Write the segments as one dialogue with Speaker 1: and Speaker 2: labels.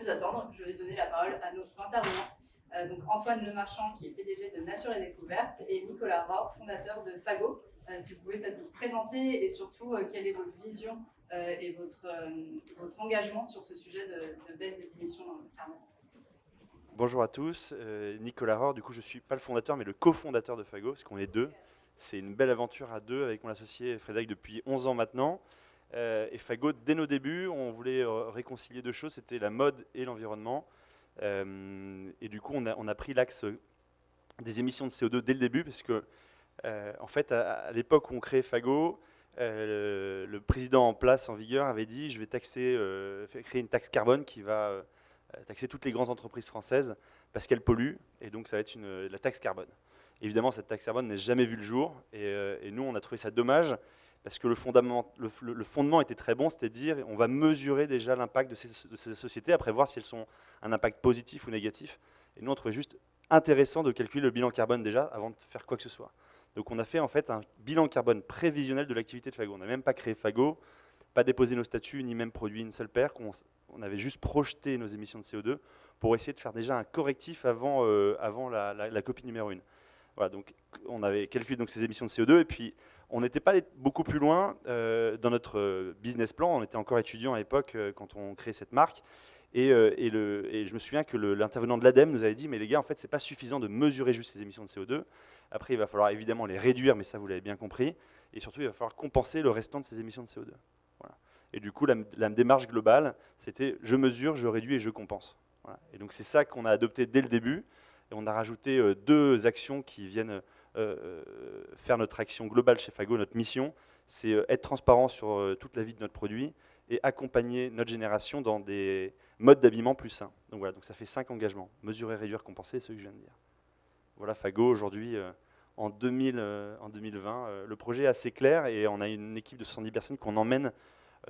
Speaker 1: plus attendre, je vais donner la parole à nos intervenants. Donc Antoine Lemarchand, qui est PDG de Nature et Découverte, et Nicolas Rohr, fondateur de Fago. Si vous pouvez peut-être vous présenter et surtout quelle est votre vision et votre engagement sur ce sujet de baisse des émissions carbone.
Speaker 2: Bonjour à tous, Nicolas Rohr, du coup je ne suis pas le fondateur mais le cofondateur de Fago, parce qu'on est deux. C'est une belle aventure à deux avec mon associé Frédéric depuis 11 ans maintenant. Et Fago, dès nos débuts, on voulait réconcilier deux choses, c'était la mode et l'environnement. Et du coup on a pris l'axe des émissions de CO2 dès le début, parce que en fait à l'époque où on créait Fago, le président en place, en vigueur, avait dit je vais créer une taxe carbone qui va taxer toutes les grandes entreprises françaises parce qu'elles polluent, et donc ça va être la taxe carbone. Évidemment, cette taxe carbone n'est jamais vue le jour, et nous, on a trouvé ça dommage, parce que le fondement était très bon, c'est-à-dire on va mesurer déjà l'impact de ces sociétés, après voir si elles sont un impact positif ou négatif. Et nous, on trouvait juste intéressant de calculer le bilan carbone déjà, avant de faire quoi que ce soit. Donc on a fait en fait un bilan carbone prévisionnel de l'activité de Fago. On n'a même pas créé Fago, pas déposé nos statuts, ni même produit une seule paire. On avait juste projeté nos émissions de CO2 pour essayer de faire déjà un correctif avant la copie numéro 1. Voilà, donc on avait calculé donc ces émissions de CO2, et puis on n'était pas allé beaucoup plus loin dans notre business plan. On était encore étudiant à l'époque quand on créait cette marque. Et je me souviens que l'intervenant de l'ADEME nous avait dit, mais les gars, en fait, c'est pas suffisant de mesurer juste ces émissions de CO2. Après, il va falloir évidemment les réduire, mais ça, vous l'avez bien compris. Et surtout, il va falloir compenser le restant de ces émissions de CO2. Voilà. Et du coup, la démarche globale, c'était je mesure, je réduis et je compense. Voilà. Et donc, c'est ça qu'on a adopté dès le début. Et on a rajouté deux actions qui viennent faire notre action globale chez Fago, notre mission. C'est être transparent sur toute la vie de notre produit et accompagner notre génération dans des modes d'habillement plus sains. Donc voilà, donc ça fait 5 engagements. Mesurer, réduire, compenser, ce que je viens de dire. Voilà, Fago, aujourd'hui, en 2020, le projet est assez clair, et on a une équipe de 70 personnes qu'on emmène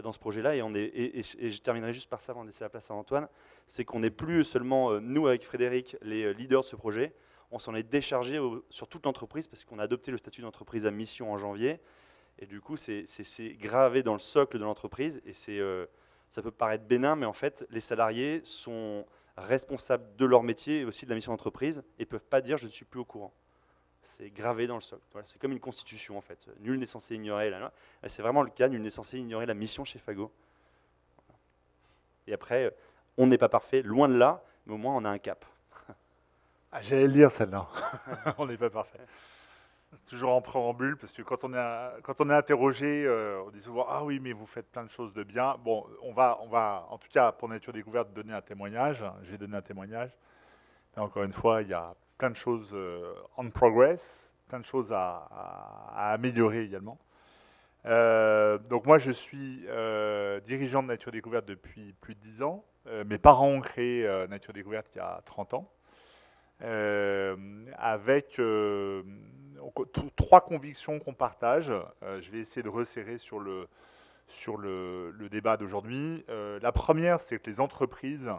Speaker 2: dans ce projet-là, et je terminerai juste par ça avant de laisser la place à Antoine, c'est qu'on n'est plus seulement, nous avec Frédéric, les leaders de ce projet, on s'en est déchargé sur toute l'entreprise, parce qu'on a adopté le statut d'entreprise à mission en janvier, et du coup c'est gravé dans le socle de l'entreprise, et ça peut paraître bénin, mais en fait les salariés sont responsables de leur métier et aussi de la mission d'entreprise, et ne peuvent pas dire je ne suis plus au courant. C'est gravé dans le socle. Voilà, c'est comme une constitution en fait. Nul n'est censé ignorer la loi. C'est vraiment le cas, nul n'est censé ignorer la mission chez Fago. Et après, on n'est pas parfait, loin de là, mais au moins on a un cap.
Speaker 3: Ah, j'allais le lire celle-là. On n'est pas parfait. C'est toujours en préambule, parce que quand on est interrogé, on dit souvent ah oui, mais vous faites plein de choses de bien. Bon, on va en tout cas pour Nature Découverte donner un témoignage. Je vais donner un témoignage. Et encore une fois, il y a plein de choses on progress, plein de choses à améliorer également. Donc moi, je suis dirigeant de Nature Découverte depuis plus de 10 ans. Mes parents ont créé Nature Découverte il y a 30 ans. Avec trois convictions qu'on partage. Je vais essayer de resserrer sur le débat d'aujourd'hui. La première, c'est que les entreprises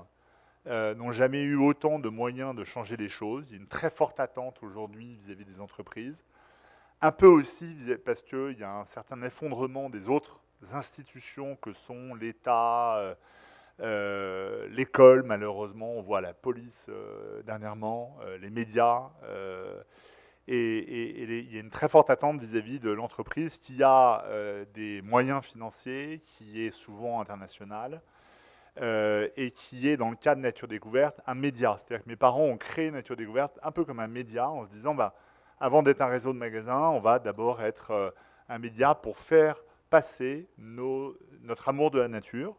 Speaker 3: n'ont jamais eu autant de moyens de changer les choses. Il y a une très forte attente aujourd'hui vis-à-vis des entreprises. Un peu aussi parce qu'il y a un certain effondrement des autres institutions que sont l'État, l'école, malheureusement, on voit la police dernièrement, les médias, et il y a une très forte attente vis-à-vis de l'entreprise qui a des moyens financiers, qui est souvent international, et qui est, dans le cas de Nature Découverte, un média. C'est-à-dire que mes parents ont créé Nature Découverte un peu comme un média, en se disant, bah, avant d'être un réseau de magasins, on va d'abord être un média pour faire passer notre amour de la nature,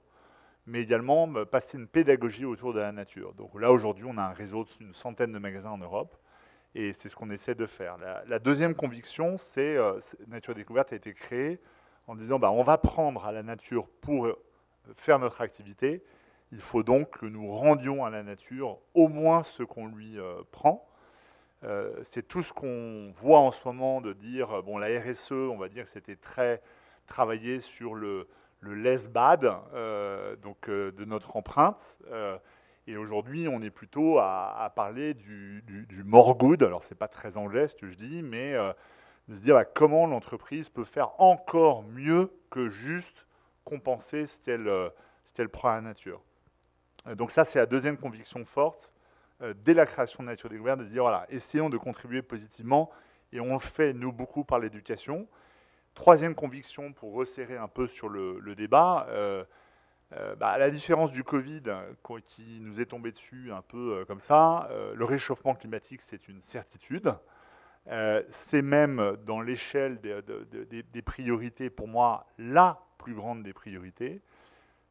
Speaker 3: mais également passer une pédagogie autour de la nature. Donc là, aujourd'hui, on a un réseau d'une centaine de magasins en Europe, et c'est ce qu'on essaie de faire. La deuxième conviction, c'est Nature Découverte a été créée en disant, bah, on va prendre à la nature pour faire notre activité. Il faut donc que nous rendions à la nature au moins ce qu'on lui prend. C'est tout ce qu'on voit en ce moment de dire, bon, la RSE, on va dire que c'était très travaillé sur le less bad, de notre empreinte. Et aujourd'hui, on est plutôt à parler du more good. Alors, c'est pas très anglais ce que je dis, mais de se dire bah, comment l'entreprise peut faire encore mieux que juste compenser ce qu'elle prend à la nature. Donc ça, c'est la deuxième conviction forte, dès la création de Nature Découverte, de se dire, voilà, essayons de contribuer positivement, et on le fait, nous, beaucoup par l'éducation. Troisième conviction, pour resserrer un peu sur le débat, à la différence du Covid, qui nous est tombé dessus un peu comme ça, le réchauffement climatique, c'est une certitude. C'est même dans l'échelle des priorités, pour moi, la plus grande des priorités.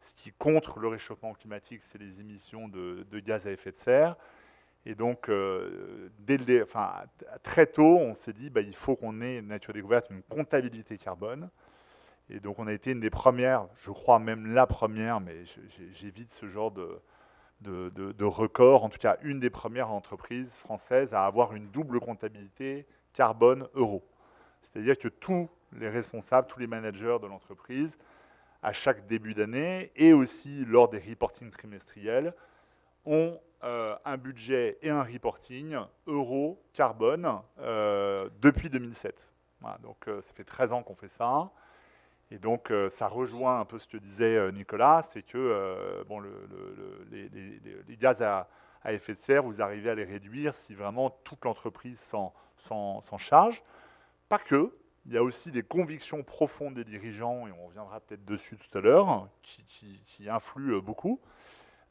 Speaker 3: Ce qui contre le réchauffement climatique, c'est les émissions de gaz à effet de serre. Et donc, très tôt, on s'est dit il faut qu'on ait, Nature Découverte, une comptabilité carbone. Et donc, on a été une des premières, je crois même la première, mais j'évite ce genre de record, en tout cas une des premières entreprises françaises à avoir une double comptabilité carbone-euro. C'est-à-dire que tous les responsables, tous les managers de l'entreprise, à chaque début d'année et aussi lors des reportings trimestriels, ont un budget et un reporting euro carbone depuis 2007. Voilà, donc ça fait 13 ans qu'on fait ça. Et donc ça rejoint un peu ce que disait Nicolas, c'est que les gaz à effet de serre, vous arrivez à les réduire si vraiment toute l'entreprise s'en charge. Pas que, il y a aussi des convictions profondes des dirigeants, et on reviendra peut-être dessus tout à l'heure, qui influent beaucoup.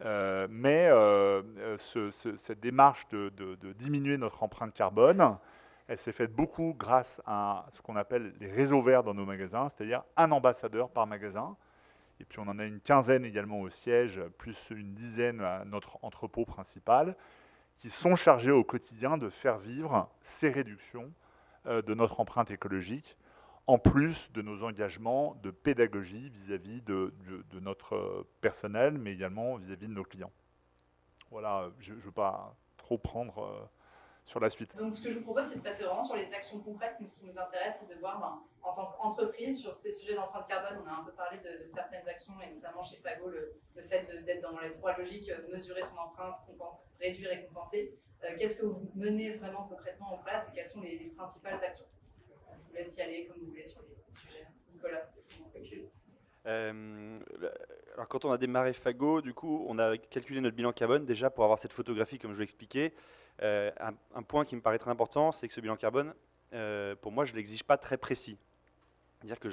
Speaker 3: Cette démarche de diminuer notre empreinte carbone, elle s'est faite beaucoup grâce à ce qu'on appelle les réseaux verts dans nos magasins, c'est-à-dire un ambassadeur par magasin. Et puis on en a une quinzaine également au siège, plus une dizaine à notre entrepôt principal, qui sont chargés au quotidien de faire vivre ces réductions de notre empreinte écologique, en plus de nos engagements de pédagogie vis-à-vis de notre personnel, mais également vis-à-vis de nos clients. Voilà, je ne veux pas trop prendre sur la suite.
Speaker 1: Donc, ce que je vous propose, c'est de passer vraiment sur les actions concrètes. Nous, ce qui nous intéresse, c'est de voir, en tant qu'entreprise, sur ces sujets d'empreinte carbone, on a un peu parlé de certaines actions, et notamment chez Fago, le fait d'être dans les trois logiques, mesurer son empreinte, réduire et compenser. Qu'est-ce que vous menez vraiment concrètement en place et quelles sont les principales actions? Je vous laisse y aller comme vous voulez sur les sujets. Nicolas,
Speaker 2: okay. Alors quand on a démarré Fago, du coup, on a calculé notre bilan carbone déjà pour avoir cette photographie comme je l'ai expliqué. Un point qui me paraît très important, c'est que ce bilan carbone, pour moi, je ne l'exige pas très précis. C'est-à-dire que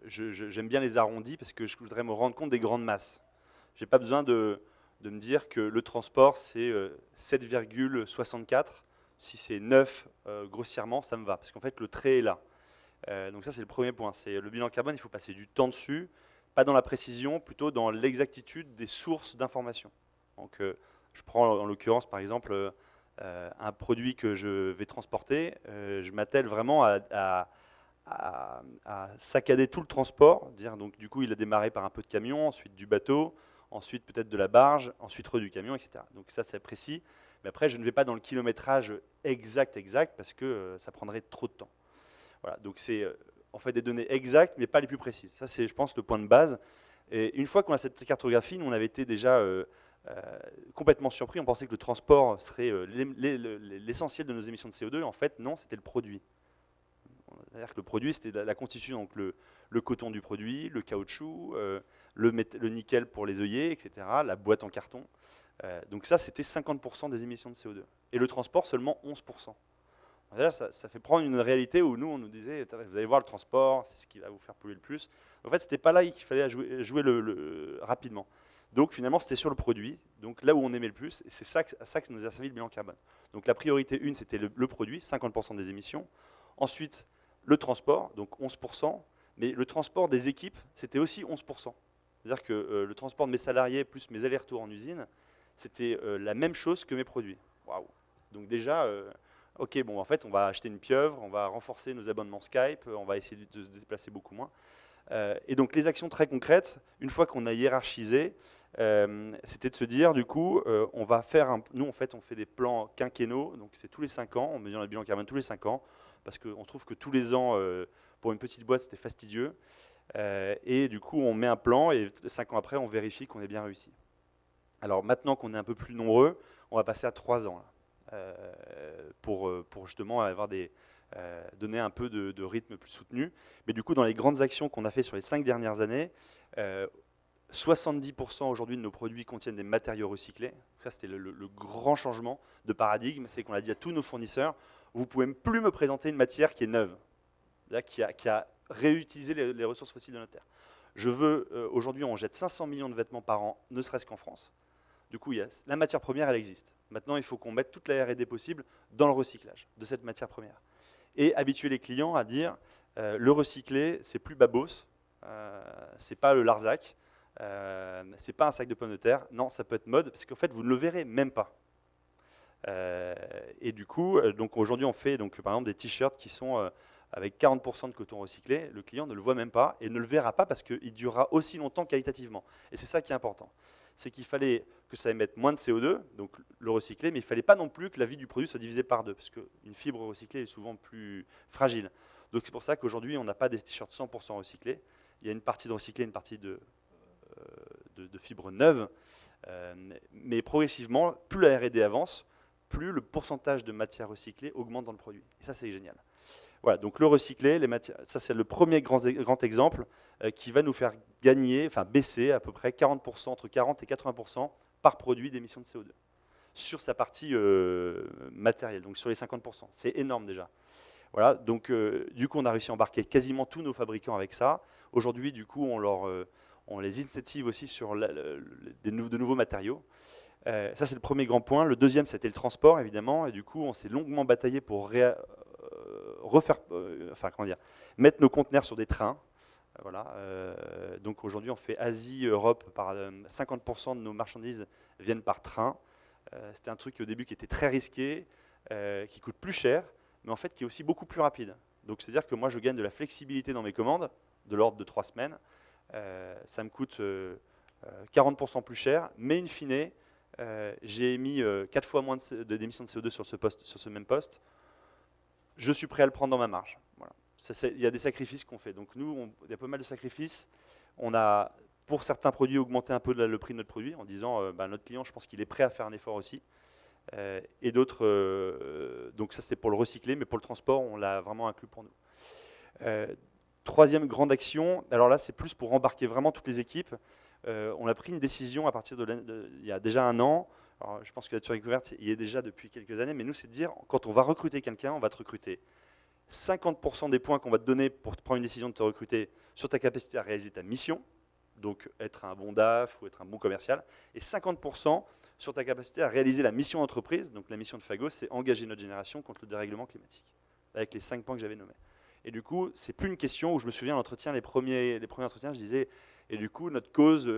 Speaker 2: j'aime bien les arrondis parce que je voudrais me rendre compte des grandes masses. Je n'ai pas besoin de me dire que le transport, c'est 7,64. Si c'est 9 grossièrement, ça me va. Parce qu'en fait, le trait est là. Donc ça, c'est le premier point. C'est le bilan carbone, il faut passer du temps dessus, pas dans la précision, plutôt dans l'exactitude des sources d'informations. Donc je prends en l'occurrence, par exemple, un produit que je vais transporter. Je m'attelle vraiment à saccader tout le transport. Donc du coup, il a démarré par un peu de camion, ensuite du bateau, ensuite peut-être de la barge, ensuite du camion, etc. Donc ça, c'est précis. Mais après, je ne vais pas dans le kilométrage exact, parce que ça prendrait trop de temps. Voilà, donc c'est en fait des données exactes, mais pas les plus précises. Ça, c'est, je pense, le point de base. Et une fois qu'on a cette cartographie, nous, on avait été déjà complètement surpris. On pensait que le transport serait l'essentiel de nos émissions de CO2. En fait, non, c'était le produit. C'est-à-dire que le produit, c'était la constitution, donc le coton du produit, le caoutchouc, le nickel pour les œillets, etc., la boîte en carton. Donc ça, c'était 50% des émissions de CO2. Et le transport, seulement 11%. Là, ça fait prendre une réalité où nous, on nous disait, vous allez voir le transport, c'est ce qui va vous faire polluer le plus. En fait, ce n'était pas là qu'il fallait jouer rapidement. Donc finalement, c'était sur le produit, donc là où on aimait le plus, et c'est ça que nous a servi le bilan carbone. Donc la priorité 1, c'était le produit, 50% des émissions. Ensuite, le transport, donc 11%, mais le transport des équipes, c'était aussi 11%. C'est-à-dire que le transport de mes salariés plus mes allers-retours en usine, c'était la même chose que mes produits. Waouh! Donc déjà... ok, bon, en fait, on va acheter une pieuvre, on va renforcer nos abonnements Skype, on va essayer de se déplacer beaucoup moins. Et donc, les actions très concrètes, une fois qu'on a hiérarchisé, c'était de se dire, du coup, on va faire nous, en fait, on fait des plans quinquennaux, donc c'est tous les 5 ans, on mesure le bilan carbone tous les 5 ans, parce qu'on trouve que tous les ans, pour une petite boîte, c'était fastidieux. Et du coup, on met un plan, et 5 ans après, on vérifie qu'on ait bien réussi. Alors, maintenant qu'on est un peu plus nombreux, on va passer à 3 ans, là. Pour justement donner un peu de rythme plus soutenu. Mais du coup, dans les grandes actions qu'on a fait sur les 5 dernières années, 70% aujourd'hui de nos produits contiennent des matériaux recyclés. Ça, c'était le grand changement de paradigme. C'est qu'on a dit à tous nos fournisseurs, vous ne pouvez même plus me présenter une matière qui est neuve, qui a réutilisé les ressources fossiles de notre terre. Je veux, aujourd'hui, on jette 500 millions de vêtements par an, ne serait-ce qu'en France. Du coup, la matière première, elle existe. Maintenant, il faut qu'on mette toute la R&D possible dans le recyclage de cette matière première. Et habituer les clients à dire, le recyclé, c'est plus babos, c'est pas le Larzac, c'est pas un sac de pommes de terre. Non, ça peut être mode, parce qu'en fait, vous ne le verrez même pas. Et du coup, donc aujourd'hui, on fait donc, par exemple des t-shirts qui sont avec 40% de coton recyclé. Le client ne le voit même pas et ne le verra pas parce qu'il durera aussi longtemps qualitativement. Et c'est ça qui est important. C'est qu'il fallait que ça émette moins de CO2, donc le recyclé, mais il ne fallait pas non plus que la vie du produit soit divisée par deux, parce qu'une fibre recyclée est souvent plus fragile. Donc c'est pour ça qu'aujourd'hui, on n'a pas des t-shirts 100% recyclés. Il y a une partie de recyclé, une partie de fibres neuves. Mais progressivement, plus la R&D avance, plus le pourcentage de matière recyclée augmente dans le produit. Et ça, c'est génial. Voilà, donc le recyclé, les matières, ça c'est le premier grand exemple qui va nous faire gagner, enfin baisser à peu près 40%, entre 40 et 80% par produit d'émissions de CO2 sur sa partie matérielle, donc sur les 50%. C'est énorme déjà. Voilà, donc du coup on a réussi à embarquer quasiment tous nos fabricants avec ça. Aujourd'hui, du coup, on les incentive aussi sur de nouveaux matériaux. Ça, c'est le premier grand point. Le deuxième, c'était le transport, évidemment. Et du coup, on s'est longuement bataillé pour mettre nos conteneurs sur des trains. Voilà. Donc aujourd'hui, on fait Asie-Europe. 50% de nos marchandises viennent par train. C'était un truc au début qui était très risqué, qui coûte plus cher, mais en fait qui est aussi beaucoup plus rapide. Donc c'est-à-dire que moi, je gagne de la flexibilité dans mes commandes, de l'ordre de 3 semaines. Ça me coûte 40% plus cher, mais in fine, j'ai émis 4 fois moins d'émissions de CO2 sur ce même poste. Je suis prêt à le prendre dans ma marge. Voilà. Il y a des sacrifices qu'on fait. Donc nous, il y a pas mal de sacrifices. On a, pour certains produits, augmenté un peu le prix de notre produit en disant, notre client, je pense qu'il est prêt à faire un effort aussi. Et d'autres, donc ça c'était pour le recycler, mais pour le transport, on l'a vraiment inclus pour nous. Troisième grande action, alors là c'est plus pour embarquer vraiment toutes les équipes. On a pris une décision à partir il y a déjà 1 an. Alors, je pense que Nature Découverte y est déjà depuis quelques années, mais nous c'est de dire, quand on va recruter quelqu'un, on va te recruter 50% des points qu'on va te donner pour te prendre une décision de te recruter sur ta capacité à réaliser ta mission, donc être un bon DAF ou être un bon commercial, et 50% sur ta capacité à réaliser la mission d'entreprise. Donc la mission de Fago, c'est engager notre génération contre le dérèglement climatique, avec les 5 points que j'avais nommés. Et du coup, c'est plus une question où je me souviens à l'entretien, les premiers entretiens, je disais, et du coup, notre cause,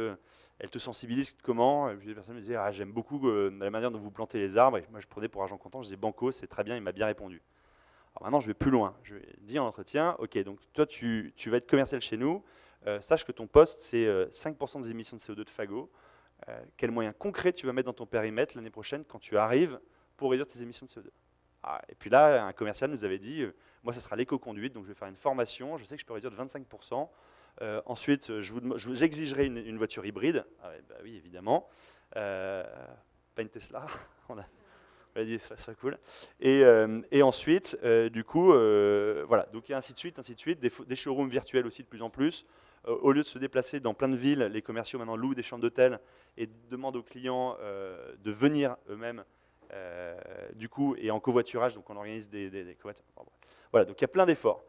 Speaker 2: elle te sensibilise comment? Et puis les personnes me disaient, ah, j'aime beaucoup la manière dont vous plantez les arbres. Et moi, je prenais pour argent comptant, je disais, banco, c'est très bien, il m'a bien répondu. Alors maintenant, je vais plus loin. Je vais dire en entretien, ok, donc toi, tu vas être commercial chez nous. Sache que ton poste, c'est 5% des émissions de CO2 de Fago. Quels moyens concrets tu vas mettre dans ton périmètre l'année prochaine quand tu arrives pour réduire tes émissions de CO2? Et puis là, un commercial nous avait dit, moi, ça sera l'éco-conduite, donc je vais faire une formation. Je sais que je peux réduire de 25%. Ensuite, j'exigerai une voiture hybride. Oui, évidemment. Pas une Tesla. On a dit ça serait cool. Et ensuite, du coup, voilà. Donc, et ainsi de suite, des showrooms virtuels aussi de plus en plus. Au lieu de se déplacer dans plein de villes, les commerciaux maintenant louent des chambres d'hôtel et demandent aux clients de venir eux-mêmes, du coup, et en covoiturage. Donc, on organise des covoiturages. Voilà, donc il y a plein d'efforts.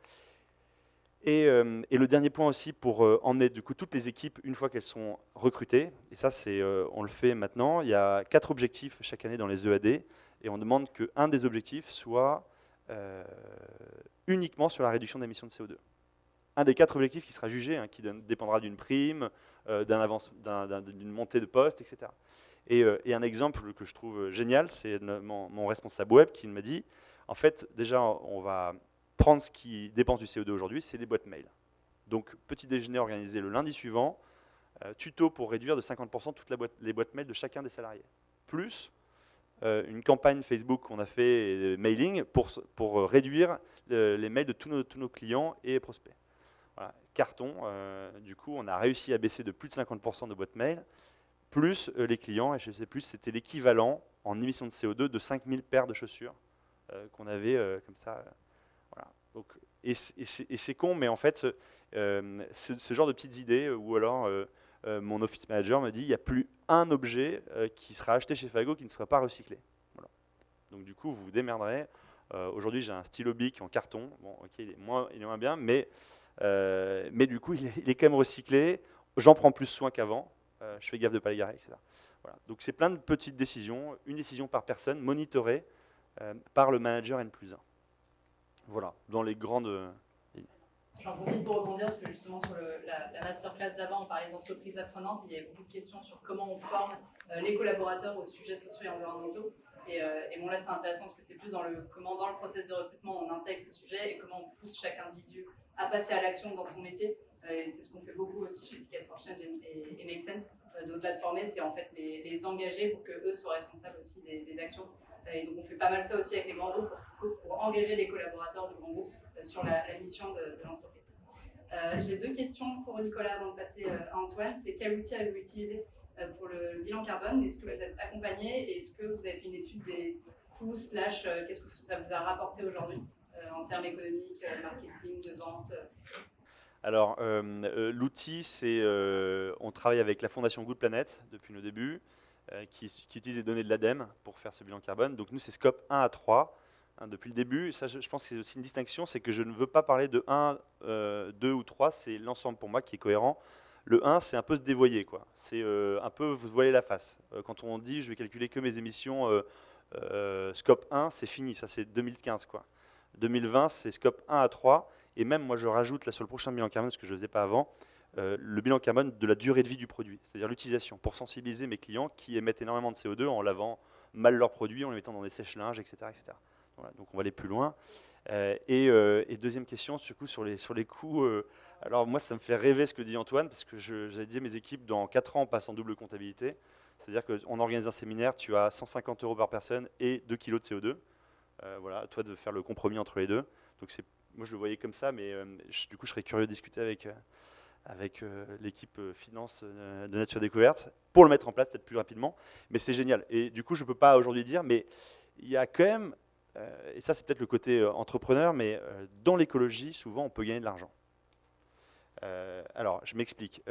Speaker 2: Et le dernier point aussi pour emmener du coup toutes les équipes une fois qu'elles sont recrutées, et ça c'est, on le fait maintenant, il y a 4 objectifs chaque année dans les EAD, et on demande qu'un des objectifs soit uniquement sur la réduction d'émissions de CO2. Un des 4 objectifs qui sera jugé, qui dépendra d'une prime, d'une montée de poste, etc. Et un exemple que je trouve génial, c'est mon responsable web qui m'a dit, en fait, déjà on va prendre ce qui dépense du CO2 aujourd'hui, c'est les boîtes mail. Donc, petit déjeuner organisé le lundi suivant, tuto pour réduire de 50% toutes les boîtes mail de chacun des salariés. Plus une campagne Facebook qu'on a fait, mailing, pour réduire les mails de tous nos clients et prospects. Voilà. Carton, du coup, on a réussi à baisser de plus de 50% de boîtes mail, plus les clients, et je sais plus, c'était l'équivalent en émissions de CO2 de 5000 paires de chaussures qu'on avait comme ça. Voilà. Donc, et c'est con, mais en fait, ce genre de petites idées, ou alors mon office manager me dit il n'y a plus un objet qui sera acheté chez Fago qui ne sera pas recyclé. Voilà. Donc du coup, vous vous démerderez. Aujourd'hui, j'ai un stylo Bic en carton. Bon, ok, il est moins bien, mais du coup, il est quand même recyclé. J'en prends plus soin qu'avant. Je fais gaffe de ne pas les garer, etc. Voilà. Donc c'est plein de petites décisions, une décision par personne, monitorée par le manager N+1. Voilà, dans les grandes...
Speaker 1: J'en profite pour rebondir parce que justement sur la masterclass d'avant, on parlait d'entreprise apprenante. Il y avait beaucoup de questions sur comment on forme les collaborateurs aux sujets sociaux et environnementaux. Et bon, là, c'est intéressant parce que c'est plus comment dans le process de recrutement, on intègre ces sujets et comment on pousse chaque individu à passer à l'action dans son métier. Et c'est ce qu'on fait beaucoup aussi chez Ticket for Change et Make Sense. D'au-delà de former, c'est en fait les engager pour qu'eux soient responsables aussi des actions. Et donc, on fait pas mal ça aussi avec les grands groupes pour engager les collaborateurs du grand groupe sur la mission de l'entreprise. J'ai 2 questions pour Nicolas avant de passer à Antoine. C'est quel outil avez-vous utilisé pour le bilan carbone? Est-ce que vous êtes accompagné et est-ce que vous avez fait une étude des coûts / qu'est-ce que ça vous a rapporté aujourd'hui en termes économiques, marketing, de vente?
Speaker 2: Alors, l'outil, c'est on travaille avec la Fondation Good Planet depuis nos débuts, qui utilise les données de l'ADEME pour faire ce bilan carbone. Donc nous, c'est scope 1 à 3. Depuis le début, ça, je pense que c'est aussi une distinction, c'est que je ne veux pas parler de 1, 2 ou 3, c'est l'ensemble pour moi qui est cohérent. Le 1, c'est un peu se dévoyer, quoi. C'est un peu vous voiler la face. Quand on dit je vais calculer que mes émissions scope 1, c'est fini, ça c'est 2015, quoi. 2020, c'est scope 1 à 3. Et même, moi, je rajoute là sur le prochain bilan carbone, ce que je ne faisais pas avant, le bilan carbone de la durée de vie du produit, c'est-à-dire l'utilisation, pour sensibiliser mes clients qui émettent énormément de CO2 en lavant mal leurs produits, en les mettant dans des sèche-linges, etc. etc. Voilà, donc on va aller plus loin. Et deuxième question, du coup, sur les coûts. Alors moi, ça me fait rêver ce que dit Antoine, parce que j'avais dit à mes équipes, dans 4 ans, on passe en double comptabilité. C'est-à-dire qu'on organise un séminaire, tu as 150 € par personne et 2 kg de CO2. Voilà, à toi de faire le compromis entre les deux. Donc moi, je le voyais comme ça, mais du coup, je serais curieux de discuter avec l'équipe finance de Nature Découverte pour le mettre en place peut-être plus rapidement. Mais c'est génial. Et du coup, je ne peux pas aujourd'hui dire, mais il y a quand même, et ça c'est peut-être le côté entrepreneur, mais dans l'écologie, souvent, on peut gagner de l'argent. Alors, je m'explique.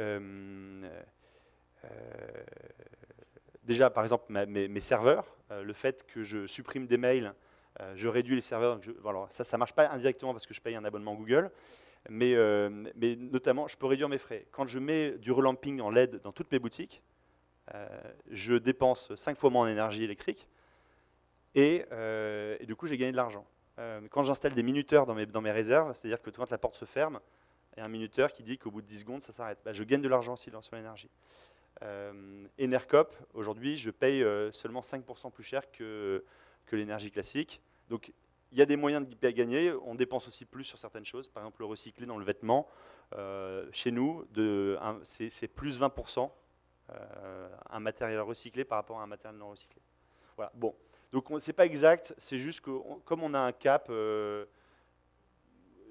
Speaker 2: Déjà, par exemple, mes serveurs, le fait que je supprime des mails, je réduis les serveurs. Alors ça ne marche pas indirectement parce que je paye un abonnement Google, mais notamment, je peux réduire mes frais. Quand je mets du relamping en LED dans toutes mes boutiques, je dépense 5 fois moins en énergie électrique et du coup, j'ai gagné de l'argent. Quand j'installe des minuteurs dans mes réserves, c'est-à-dire que quand la porte se ferme, il y a un minuteur qui dit qu'au bout de 10 secondes, ça s'arrête. Je gagne de l'argent aussi sur l'énergie. Enercop, aujourd'hui, je paye seulement 5% plus cher que l'énergie classique. Donc, il y a des moyens de gagner. On dépense aussi plus sur certaines choses. Par exemple, le recyclé dans le vêtement. Chez nous, c'est plus 20% un matériel recyclé par rapport à un matériel non recyclé. Voilà. Bon. Donc, c'est pas exact. C'est juste que comme on a un cap,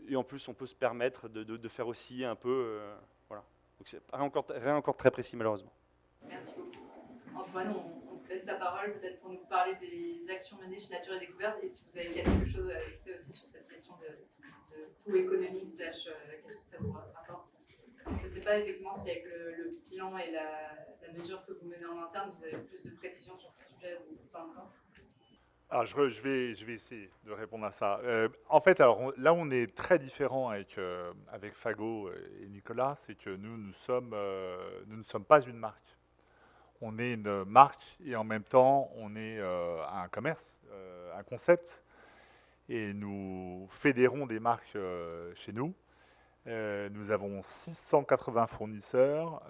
Speaker 2: et en plus, on peut se permettre de faire aussi un peu... voilà. Donc, c'est rien encore très précis, malheureusement.
Speaker 1: Merci beaucoup. Antoine, on te laisse la parole peut-être pour nous parler des actions menées chez Nature et Découverte et si vous avez quelque chose à ajouter aussi sur cette question de coût économique / qu'est-ce que ça vous rapporte. Je ne sais pas effectivement si avec le bilan et la mesure que vous menez en interne, vous avez plus de précision sur ces sujets ou pas encore.
Speaker 3: Alors, je vais essayer de répondre à ça. En fait, alors, là où on est très différent avec Fago et Nicolas, c'est que nous ne sommes pas une marque. On est une marque et en même temps, on est un commerce, un concept. Et nous fédérons des marques chez nous. Nous avons 680 fournisseurs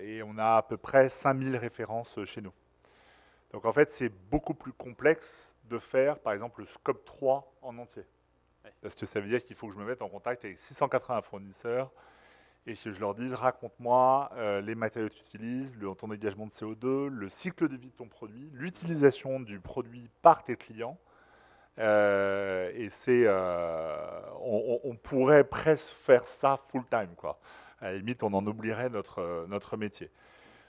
Speaker 3: et on a à peu près 5000 références chez nous. Donc en fait, c'est beaucoup plus complexe de faire, par exemple, le scope 3 en entier. Parce que ça veut dire qu'il faut que je me mette en contact avec 680 fournisseurs et que je leur dise, raconte-moi les matériaux que tu utilises, ton dégagement de CO2, le cycle de vie de ton produit, l'utilisation du produit par tes clients. Et on pourrait presque faire ça full time, quoi. À la limite, on en oublierait notre métier.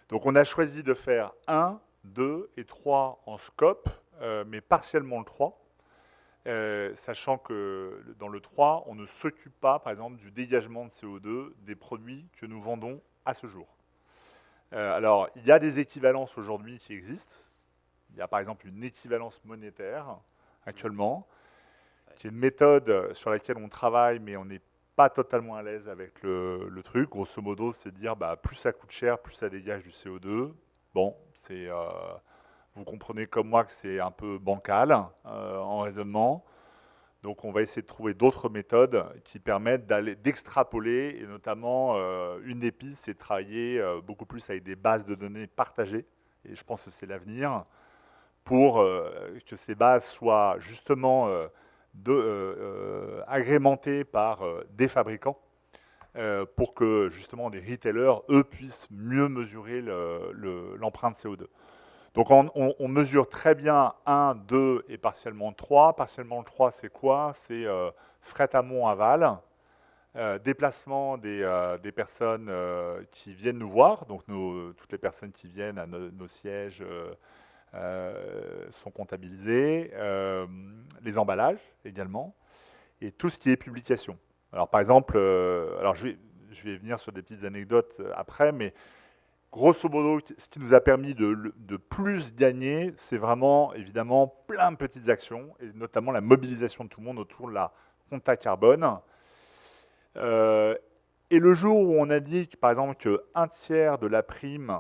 Speaker 3: Donc on a choisi de faire 1, 2 et 3 en scope, mais partiellement le 3, sachant que dans le 3, on ne s'occupe pas, par exemple, du dégagement de CO2 des produits que nous vendons à ce jour. Alors, il y a des équivalences aujourd'hui qui existent. Il y a par exemple une équivalence monétaire actuellement, qui est une méthode sur laquelle on travaille, mais on n'est pas totalement à l'aise avec le truc. Grosso modo, c'est de dire plus ça coûte cher, plus ça dégage du CO2. Bon, vous comprenez comme moi que c'est un peu bancal en raisonnement. Donc on va essayer de trouver d'autres méthodes qui permettent d'extrapoler, et notamment une des pistes, c'est de travailler beaucoup plus avec des bases de données partagées, et je pense que c'est l'avenir, pour que ces bases soient justement agrémentées par des fabricants, pour que justement des retailers, eux, puissent mieux mesurer l'empreinte CO2. Donc on mesure très bien 1, 2 et partiellement 3. Partiellement 3, c'est quoi? C'est fret amont-aval, déplacement des personnes qui viennent nous voir. Donc toutes les personnes qui viennent à nos sièges sont comptabilisées. Les emballages également. Et tout ce qui est publication. Alors par exemple, alors je vais venir sur des petites anecdotes après, mais grosso modo, ce qui nous a permis de plus gagner, c'est vraiment, évidemment, plein de petites actions, et notamment la mobilisation de tout le monde autour de la compta carbone. Et le jour où on a dit, par exemple, qu'un tiers de la prime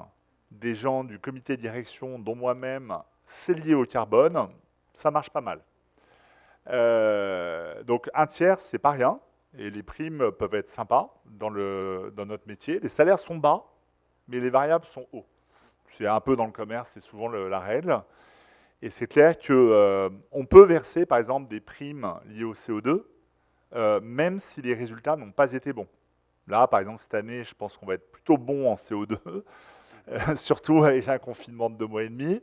Speaker 3: des gens du comité de direction, dont moi-même, c'est lié au carbone, ça marche pas mal. Donc un tiers, c'est pas rien, et les primes peuvent être sympas dans notre métier. Les salaires sont bas, mais les variables sont hauts. C'est un peu dans le commerce, c'est souvent la règle. Et c'est clair qu'on peut verser, par exemple, des primes liées au CO2, même si les résultats n'ont pas été bons. Là, par exemple, cette année, je pense qu'on va être plutôt bon en CO2, surtout avec un confinement de 2 mois et demi.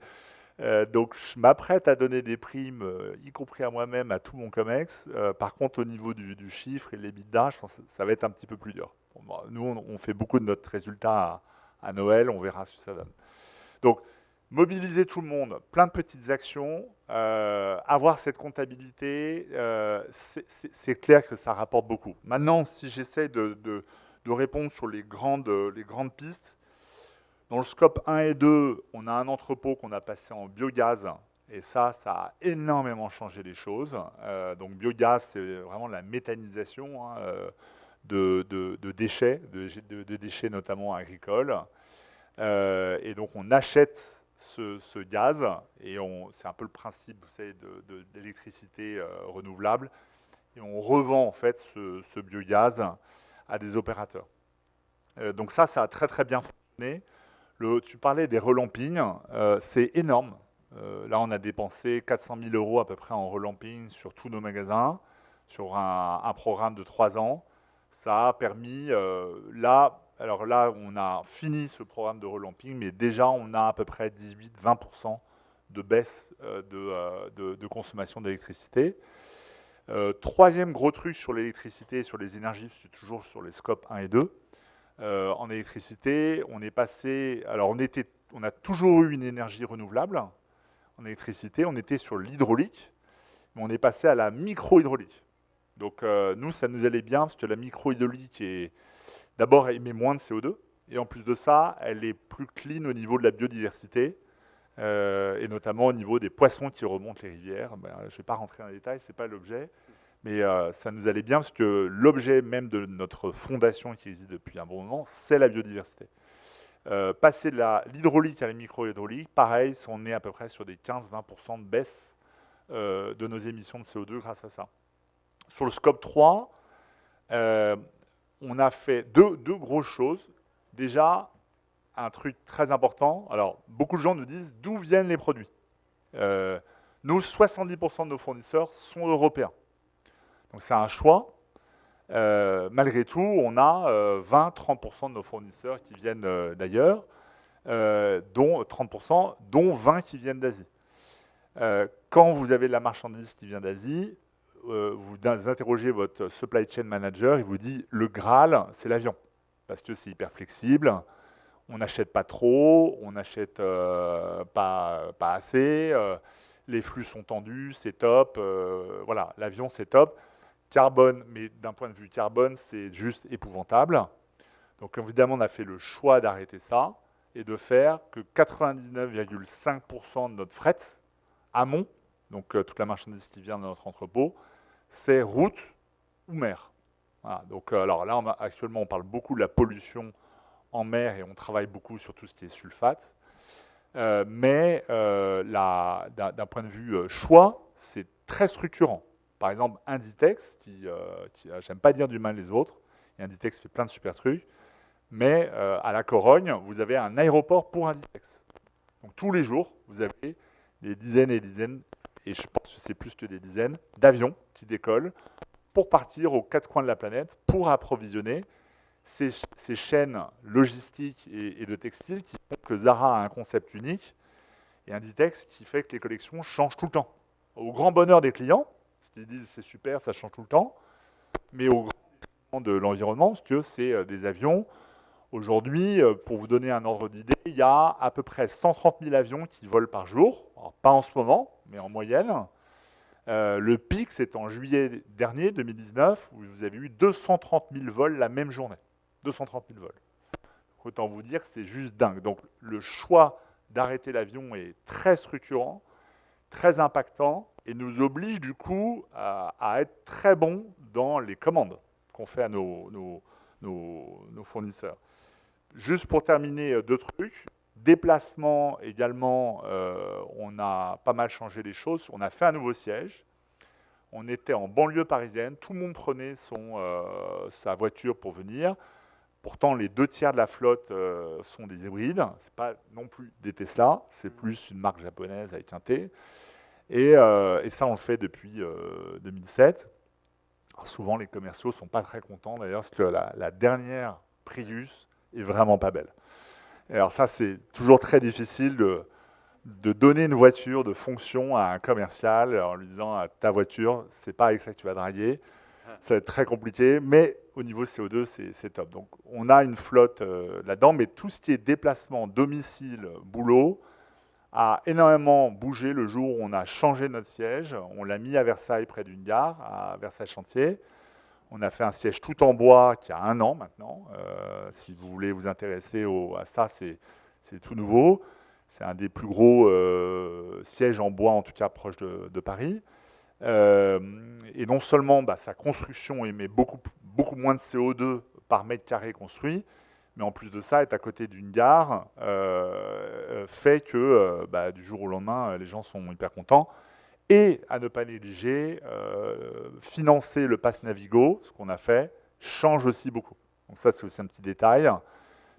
Speaker 3: Donc, je m'apprête à donner des primes, y compris à moi-même, à tout mon COMEX. Par contre, au niveau du chiffre et de l'EBITDA, je pense que ça va être un petit peu plus dur. Bon, nous, on fait beaucoup de notre résultat à Noël, on verra ce que ça donne. Donc, mobiliser tout le monde, plein de petites actions, avoir cette comptabilité, c'est clair que ça rapporte beaucoup. Maintenant, si j'essaie de répondre sur les grandes pistes, dans le scope 1 et 2, on a un entrepôt qu'on a passé en biogaz, et ça a énormément changé les choses. Donc biogaz, c'est vraiment la méthanisation de déchets, de déchets notamment agricoles. Et donc on achète ce gaz, et c'est un peu le principe, vous savez, de l'électricité renouvelable, et on revend en fait ce biogaz à des opérateurs. Donc ça a très très bien fonctionné. Tu parlais des relampings, c'est énorme. Là, on a dépensé 400 000 € à peu près en relamping sur tous nos magasins, sur un programme de 3 ans. Ça a permis, alors là, on a fini ce programme de relamping, mais déjà, on a à peu près 18-20% de baisse de consommation d'électricité. Troisième gros truc sur l'électricité et sur les énergies, c'est toujours sur les scopes 1 et 2. En électricité, on est passé... Alors, on a toujours eu une énergie renouvelable. En électricité, on était sur l'hydraulique, mais on est passé à la micro-hydraulique. Donc, nous, ça nous allait bien, parce que la micro-hydraulique, d'abord, elle émet moins de CO2, et en plus de ça, elle est plus clean au niveau de la biodiversité, et notamment au niveau des poissons qui remontent les rivières. Je ne vais pas rentrer dans les détails, ce n'est pas l'objet. Mais ça nous allait bien, parce que l'objet même de notre fondation qui existe depuis un bon moment, c'est la biodiversité. Passer de l'hydraulique à la micro-hydraulique, pareil, on est à peu près sur des 15-20% de baisse de nos émissions de CO2 grâce à ça. Sur le scope 3, on a fait deux grosses choses. Déjà, un truc très important. Alors, beaucoup de gens nous disent d'où viennent les produits. Nous, 70% de nos fournisseurs sont européens. Donc c'est un choix. Malgré tout, on a 20-30% de nos fournisseurs qui viennent d'ailleurs, dont 30%, dont 20 qui viennent d'Asie. Quand vous avez de la marchandise qui vient d'Asie, vous interrogez votre supply chain manager, il vous dit le Graal, c'est l'avion, parce que c'est hyper flexible, on n'achète pas trop, on n'achète pas assez, les flux sont tendus, c'est top, voilà, l'avion c'est top. Carbone, mais d'un point de vue carbone, c'est juste épouvantable. Donc évidemment, on a fait le choix d'arrêter ça. est de faire que 99,5% de notre fret amont, donc toute la marchandise qui vient de notre entrepôt, c'est route ou mer. Voilà, donc, alors là, actuellement, on parle beaucoup de la pollution en mer et on travaille beaucoup sur tout ce qui est sulfate. Mais d'un point de vue choix, c'est très structurant. Par exemple, Inditex, j'aime pas dire du mal les autres, et Inditex fait plein de super trucs, mais à la Corogne, vous avez un aéroport pour Inditex. Donc tous les jours, vous avez des dizaines et des dizaines, et je pense que c'est plus que des dizaines, d'avions qui décollent pour partir aux quatre coins de la planète, pour approvisionner ces chaînes logistiques et de textiles qui font que Zara a un concept unique et Inditex qui fait que les collections changent tout le temps. Au grand bonheur des clients, parce qu'ils disent c'est super, ça change tout le temps, mais au grand bonheur de l'environnement, parce que c'est des avions. Aujourd'hui, pour vous donner un ordre d'idée, il y a à peu près 130 000 avions qui volent par jour. Alors, pas en ce moment, mais en moyenne. Le pic, c'est en juillet dernier, 2019, où vous avez eu 230 000 vols la même journée. 230 000 vols. Autant vous dire que c'est juste dingue. Donc le choix d'arrêter l'avion est très structurant, très impactant, et nous oblige du coup à être très bon dans les commandes qu'on fait à nos fournisseurs. Juste pour terminer, deux trucs. Déplacement également, on a pas mal changé les choses. On a fait un nouveau siège. On était en banlieue parisienne. Tout le monde prenait sa voiture pour venir. Pourtant, les 2 tiers de la flotte sont des hybrides. Ce n'est pas non plus des Tesla. C'est plus une marque japonaise avec un T. Et ça, on le fait depuis 2007. Alors, souvent, les commerciaux ne sont pas très contents d'ailleurs, parce que la dernière Prius est vraiment pas belle. Et alors ça, c'est toujours très difficile de donner une voiture de fonction à un commercial en lui disant ta voiture, c'est pas avec ça que tu vas draguer. Ça va être très compliqué, mais au niveau CO2, c'est top. Donc on a une flotte là-dedans, mais tout ce qui est déplacement, domicile, boulot, a énormément bougé le jour où on a changé notre siège. On l'a mis à Versailles, près d'une gare, à Versailles-Chantier. On a fait un siège tout en bois qui a 1 an maintenant. Si vous voulez vous intéresser à ça, c'est tout nouveau. C'est un des plus gros sièges en bois, en tout cas proche de Paris. Et non seulement sa construction émet beaucoup moins de CO2 par mètre carré construit, mais en plus de ça, être à côté d'une gare fait que du jour au lendemain, les gens sont hyper contents. Et à ne pas négliger, financer le pass Navigo, ce qu'on a fait, change aussi beaucoup. Donc ça, c'est aussi un petit détail.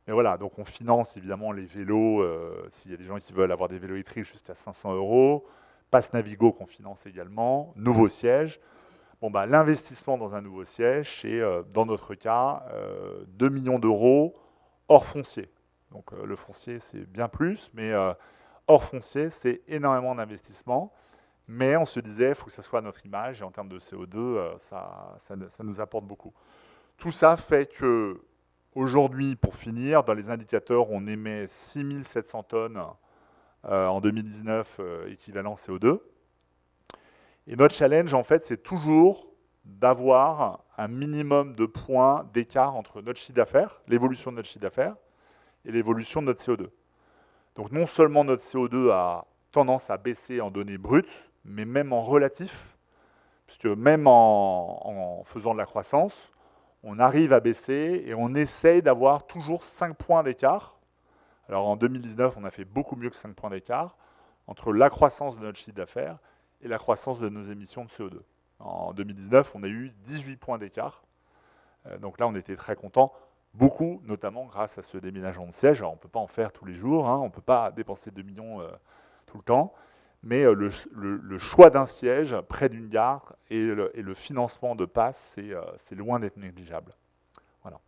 Speaker 3: Mais voilà, donc on finance évidemment les vélos, s'il y a des gens qui veulent avoir des vélos électriques jusqu'à 500 €. Pass Navigo qu'on finance également. Nouveau siège. Bon, l'investissement dans un nouveau siège, c'est dans notre cas 2 millions d'euros hors foncier. Donc le foncier, c'est bien plus, mais hors foncier, c'est énormément d'investissement. Mais on se disait, il faut que ça soit notre image, et en termes de CO2, ça nous apporte beaucoup. Tout ça fait que, aujourd'hui, pour finir, dans les indicateurs, on émet 6700 tonnes en 2019, équivalent CO2. Et notre challenge, en fait, c'est toujours d'avoir un minimum de points d'écart entre notre chiffre d'affaires, l'évolution de notre chiffre d'affaires, et l'évolution de notre CO2. Donc non seulement notre CO2 a tendance à baisser en données brutes, mais même en relatif, puisque même en faisant de la croissance, on arrive à baisser et on essaye d'avoir toujours 5 points d'écart. Alors en 2019, on a fait beaucoup mieux que 5 points d'écart entre la croissance de notre chiffre d'affaires et la croissance de nos émissions de CO2. En 2019, on a eu 18 points d'écart. Donc là, on était très contents. Beaucoup, notamment grâce à ce déménagement de siège. Alors, on ne peut pas en faire tous les jours, on ne peut pas dépenser 2 millions tout le temps, mais le choix d'un siège près d'une gare et le financement de pass, c'est loin d'être négligeable. Voilà.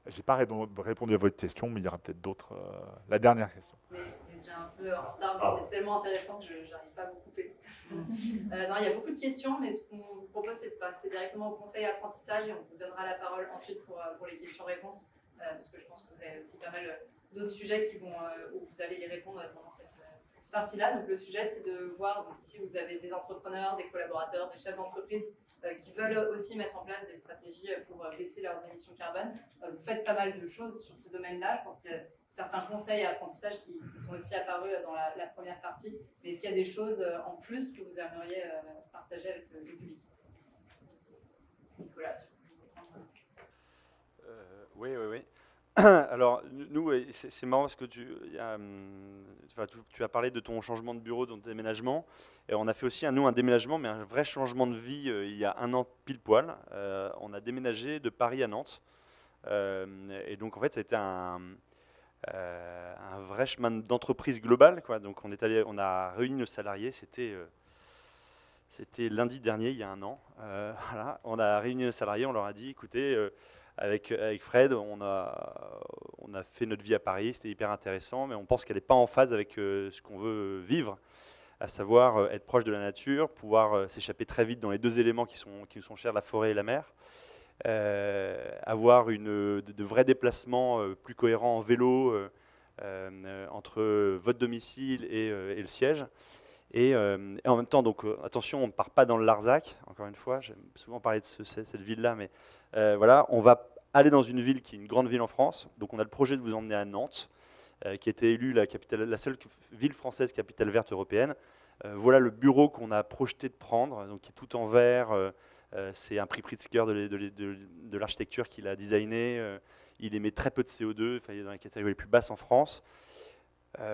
Speaker 3: Je n'ai pas répondu à votre question, mais il y aura peut-être d'autres. La dernière question.
Speaker 1: On est déjà un peu en retard, mais c'est tellement intéressant que je n'arrive pas à vous couper. Non, il y a beaucoup de questions, mais ce qu'on vous propose, c'est de passer directement au conseil apprentissage et on vous donnera la parole ensuite pour les questions-réponses, parce que je pense que vous avez aussi pas mal d'autres sujets où vous allez y répondre pendant partie-là. Donc le sujet, c'est de voir, donc ici vous avez des entrepreneurs, des collaborateurs, des chefs d'entreprise qui veulent aussi mettre en place des stratégies pour baisser leurs émissions carbone. Vous faites pas mal de choses sur ce domaine-là. Je pense qu'il y a certains conseils et apprentissages qui sont aussi apparus dans la première partie. Mais est-ce qu'il y a des choses en plus que vous aimeriez partager avec le public? Nicolas, si vous voulez prendre.
Speaker 2: Oui. Alors, nous, c'est marrant parce que tu as parlé de ton changement de bureau, de ton déménagement. Et on a fait aussi, nous, un déménagement, mais un vrai changement de vie il y a un an pile poil. On a déménagé de Paris à Nantes. Et donc, en fait, ça a été un vrai chemin d'entreprise global, quoi. Donc, on a réuni nos salariés. C'était lundi dernier, il y a un an. Voilà. On a réuni nos salariés, on leur a dit, écoutez, avec Fred, on a fait notre vie à Paris, c'était hyper intéressant, mais on pense qu'elle n'est pas en phase avec ce qu'on veut vivre, à savoir être proche de la nature, pouvoir s'échapper très vite dans les deux éléments qui nous sont chers, la forêt et la mer, avoir de vrais déplacements plus cohérents en vélo entre votre domicile et le siège. Et en même temps, donc attention, on ne part pas dans le Larzac, encore une fois, j'aime souvent parler de cette ville-là, mais voilà, on va aller dans une ville qui est une grande ville en France. Donc on a le projet de vous emmener à Nantes, qui a été élue la seule ville française capitale verte européenne. Voilà le bureau qu'on a projeté de prendre, donc qui est tout en verre. C'est un prix Pritzker de l'architecture qu'il a designé. Il émet très peu de CO2, enfin, il est dans les catégories les plus basses en France.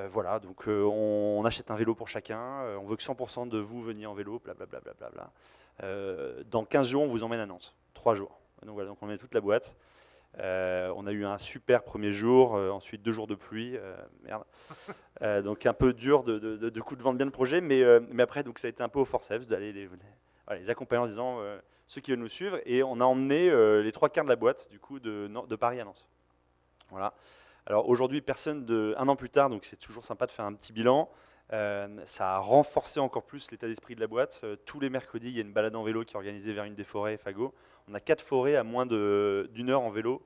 Speaker 2: Voilà, donc on achète un vélo pour chacun, on veut que 100% de vous veniez en vélo, blablabla. Dans 15 jours, on vous emmène à Nantes, 3 jours. Donc voilà, donc on met toute la boîte. On a eu un super premier jour, ensuite 2 jours de pluie, merde. Donc un peu dur de coup de vendre bien le projet, mais après donc ça a été un peu au forceps d'aller les accompagner en disant ceux qui veulent nous suivre, et on a emmené les 3/4 de la boîte du coup de Paris à Nantes. Voilà. Alors aujourd'hui, un an plus tard, donc c'est toujours sympa de faire un petit bilan. Ça a renforcé encore plus l'état d'esprit de la boîte. Tous les mercredis, il y a une balade en vélo qui est organisée vers une des forêts, Fago. On a 4 forêts à moins d'une heure en vélo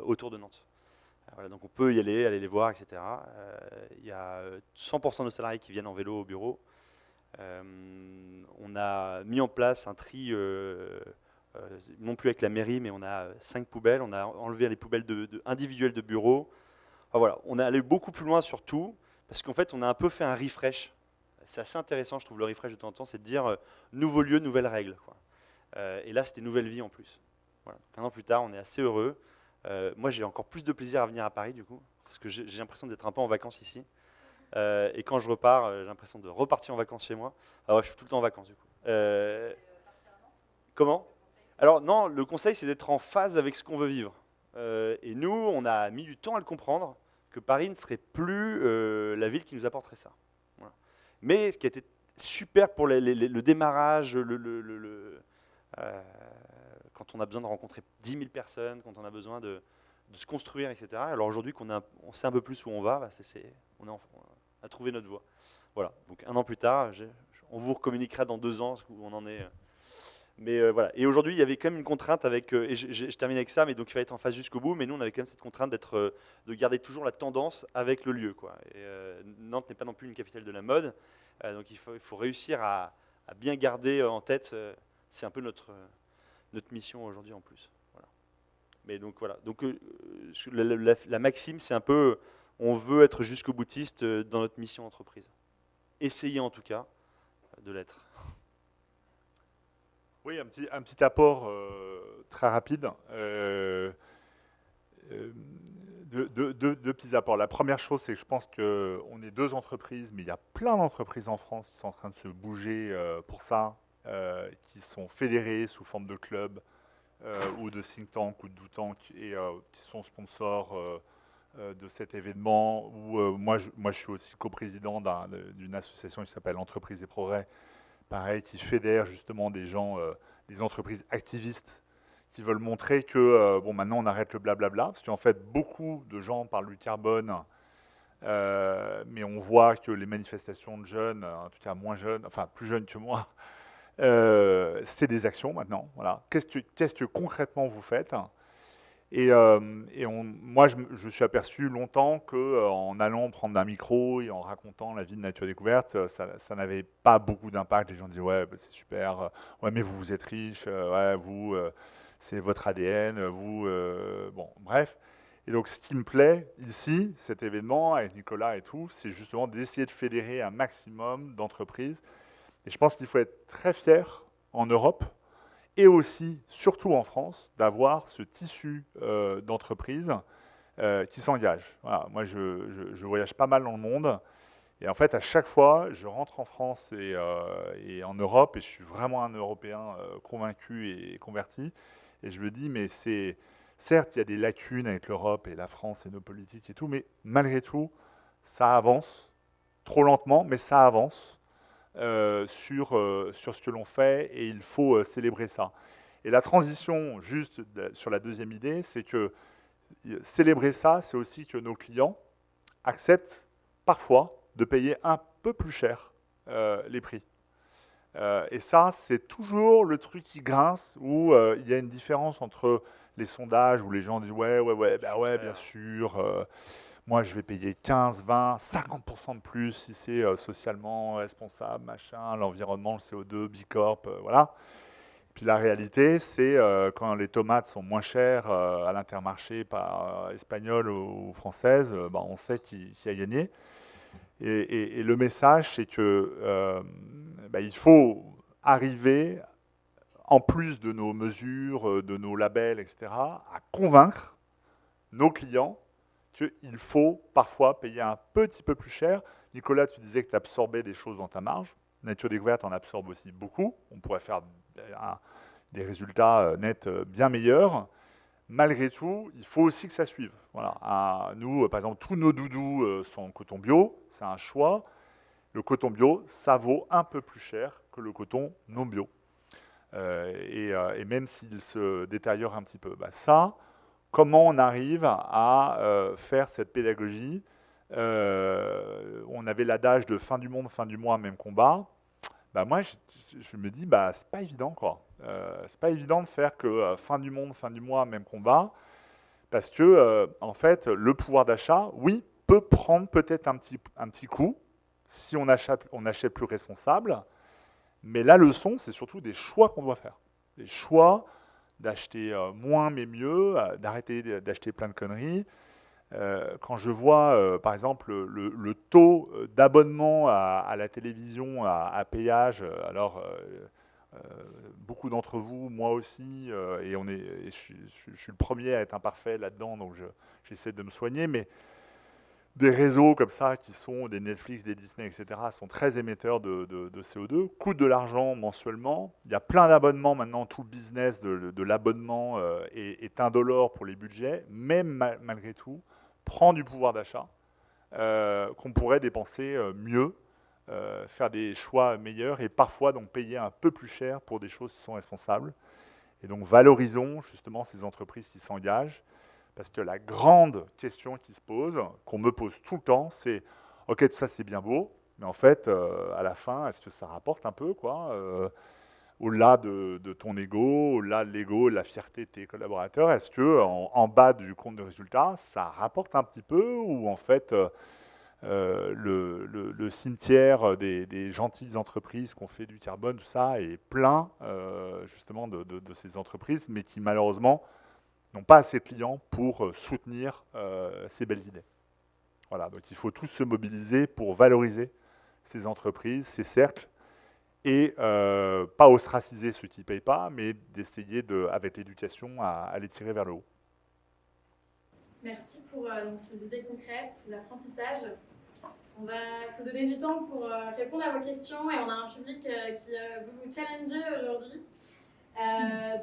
Speaker 2: autour de Nantes. Voilà, donc on peut y aller les voir, etc. Il y a 100% de nos salariés qui viennent en vélo au bureau. On a mis en place un tri, non plus avec la mairie, mais on a 5 poubelles. On a enlevé les poubelles individuelles de bureau. Enfin, voilà, on est allé beaucoup plus loin sur tout, parce qu'en fait, on a un peu fait un refresh. C'est assez intéressant, je trouve, le refresh de temps en temps, c'est de dire nouveau lieu, nouvelles règles, quoi. Et là, c'était nouvelle vie en plus. Voilà. Un an plus tard, on est assez heureux. Moi, j'ai encore plus de plaisir à venir à Paris, du coup, parce que j'ai l'impression d'être un peu en vacances ici. Et quand je repars, j'ai l'impression de repartir en vacances chez moi. Ah ouais, je suis tout le temps en vacances, du coup. Comment? Alors non, le conseil, c'est d'être en phase avec ce qu'on veut vivre. Et nous, on a mis du temps à le comprendre, que Paris ne serait plus la ville qui nous apporterait ça. Voilà. Mais ce qui a été super pour le démarrage, quand on a besoin de rencontrer 10 000 personnes, quand on a besoin de se construire, etc. Alors aujourd'hui on sait un peu plus où on va, on a trouvé notre voie. Voilà, donc un an plus tard, on vous recommuniquera dans 2 ans où on en est. Mais voilà. Et aujourd'hui, il y avait quand même une contrainte et je termine avec ça, mais donc il va être en phase jusqu'au bout, mais nous on avait quand même cette contrainte de garder toujours la tendance avec le lieu, quoi. Et Nantes n'est pas non plus une capitale de la mode, donc il faut réussir à bien garder en tête, c'est un peu notre mission aujourd'hui en plus. Voilà. Mais donc voilà, donc la maxime, c'est un peu, on veut être jusqu'au boutiste dans notre mission entreprise. Essayez en tout cas de l'être.
Speaker 3: Oui, un petit apport très rapide. Deux petits apports. La première chose, c'est que je pense qu'on est 2 entreprises, mais il y a plein d'entreprises en France qui sont en train de se bouger pour ça, qui sont fédérées sous forme de club ou de think tank ou de do tank et qui sont sponsors de cet événement. Moi, je suis aussi coprésident d'une association qui s'appelle Entreprises et Progrès, pareil, qui fédère justement des gens, des entreprises activistes qui veulent montrer que, bon, maintenant on arrête le blablabla, parce qu'en fait, beaucoup de gens parlent du carbone, mais on voit que les manifestations de jeunes, en tout cas moins jeunes, enfin plus jeunes que moi, c'est des actions maintenant. Voilà. Qu'est-ce que concrètement vous faites? Moi, je suis aperçu longtemps qu'en allant prendre un micro et en racontant la vie de Nature Découverte, ça n'avait pas beaucoup d'impact. Les gens disaient, ouais, bah, c'est super, ouais, mais vous êtes riche, ouais, vous, c'est votre ADN, vous, bon, bref. Et donc, ce qui me plaît ici, cet événement, avec Nicolas et tout, c'est justement d'essayer de fédérer un maximum d'entreprises. Et je pense qu'il faut être très fier en Europe et aussi, surtout en France, d'avoir ce tissu d'entreprises qui s'engagent. Voilà, moi, je voyage pas mal dans le monde. Et en fait, à chaque fois, je rentre en France et en Europe, et je suis vraiment un Européen convaincu et converti. Et je me dis, mais c'est... Certes, il y a des lacunes avec l'Europe et la France et nos politiques et tout, mais malgré tout, ça avance, trop lentement, mais ça avance sur ce que l'on fait, et il faut célébrer ça. Et la transition, juste sur la deuxième idée, c'est que célébrer ça, c'est aussi que nos clients acceptent parfois de payer un peu plus cher les prix. Et ça, c'est toujours le truc qui grince, où il y a une différence entre les sondages où les gens disent ouais, bah ouais, bien sûr, moi je vais payer 15, 20, 50% de plus si c'est socialement responsable, machin, l'environnement, le CO2, Bicorp, voilà. Puis la réalité, c'est quand les tomates sont moins chères à l'Intermarché par espagnole ou française, bah, on sait qui a gagné. Et le message, c'est que bah, il faut arriver, en plus de nos mesures, de nos labels, etc., à convaincre nos clients qu'il faut parfois payer un petit peu plus cher. Nicolas, tu disais que tu absorbais des choses dans ta marge. Nature Découverte en absorbe aussi beaucoup. On pourrait faire des résultats nets bien meilleurs. Malgré tout, il faut aussi que ça suive. Voilà. Nous, par exemple, tous nos doudous sont en coton bio. C'est un choix. Le coton bio, ça vaut un peu plus cher que le coton non bio. Et même s'il se détériore un petit peu. Bah, ça, comment on arrive à faire cette pédagogie On avait l'adage de fin du monde, fin du mois, même combat. Bah, moi, je me dis, bah, c'est pas évident, quoi. C'est pas évident de faire que fin du monde, fin du mois, même combat, parce que, en fait, le pouvoir d'achat, oui, peut prendre peut-être un petit coup si on achète plus responsable. Mais la leçon, c'est surtout des choix qu'on doit faire. Des choix d'acheter moins mais mieux, d'arrêter d'acheter plein de conneries. Quand je vois, par exemple, le taux d'abonnement à la télévision à péage, alors beaucoup d'entre vous, moi aussi, et je suis le premier à être imparfait là-dedans, donc j'essaie de me soigner, mais des réseaux comme ça, qui sont des Netflix, des Disney, etc., sont très émetteurs de CO2, coûtent de l'argent mensuellement. Il y a plein d'abonnements maintenant, tout le business de l'abonnement est indolore pour les budgets, mais malgré tout, prend du pouvoir d'achat qu'on pourrait dépenser mieux, faire des choix meilleurs et parfois donc payer un peu plus cher pour des choses qui sont responsables. Et donc valorisons justement ces entreprises qui s'engagent. Parce que la grande question qui se pose, qu'on me pose tout le temps, c'est « Ok, tout ça c'est bien beau, mais en fait, à la fin, est-ce que ça rapporte un peu, quoi au-delà de ton ego, au-delà de l'ego, de la fierté de tes collaborateurs, est-ce que en bas du compte de résultat, ça rapporte un petit peu, ou en fait, le cimetière des gentilles entreprises qui ont fait du carbone, tout ça, est plein justement de ces entreprises, mais qui malheureusement n'ont pas assez de clients pour soutenir ces belles idées. Voilà, donc il faut tous se mobiliser pour valoriser ces entreprises, ces cercles, et pas ostraciser ceux qui ne payent pas, mais d'essayer, avec l'éducation, à les tirer vers le haut.
Speaker 4: Merci pour donc, ces idées concrètes, ces apprentissages. On va se donner du temps pour répondre à vos questions, et on a un public qui veut vous challenger aujourd'hui.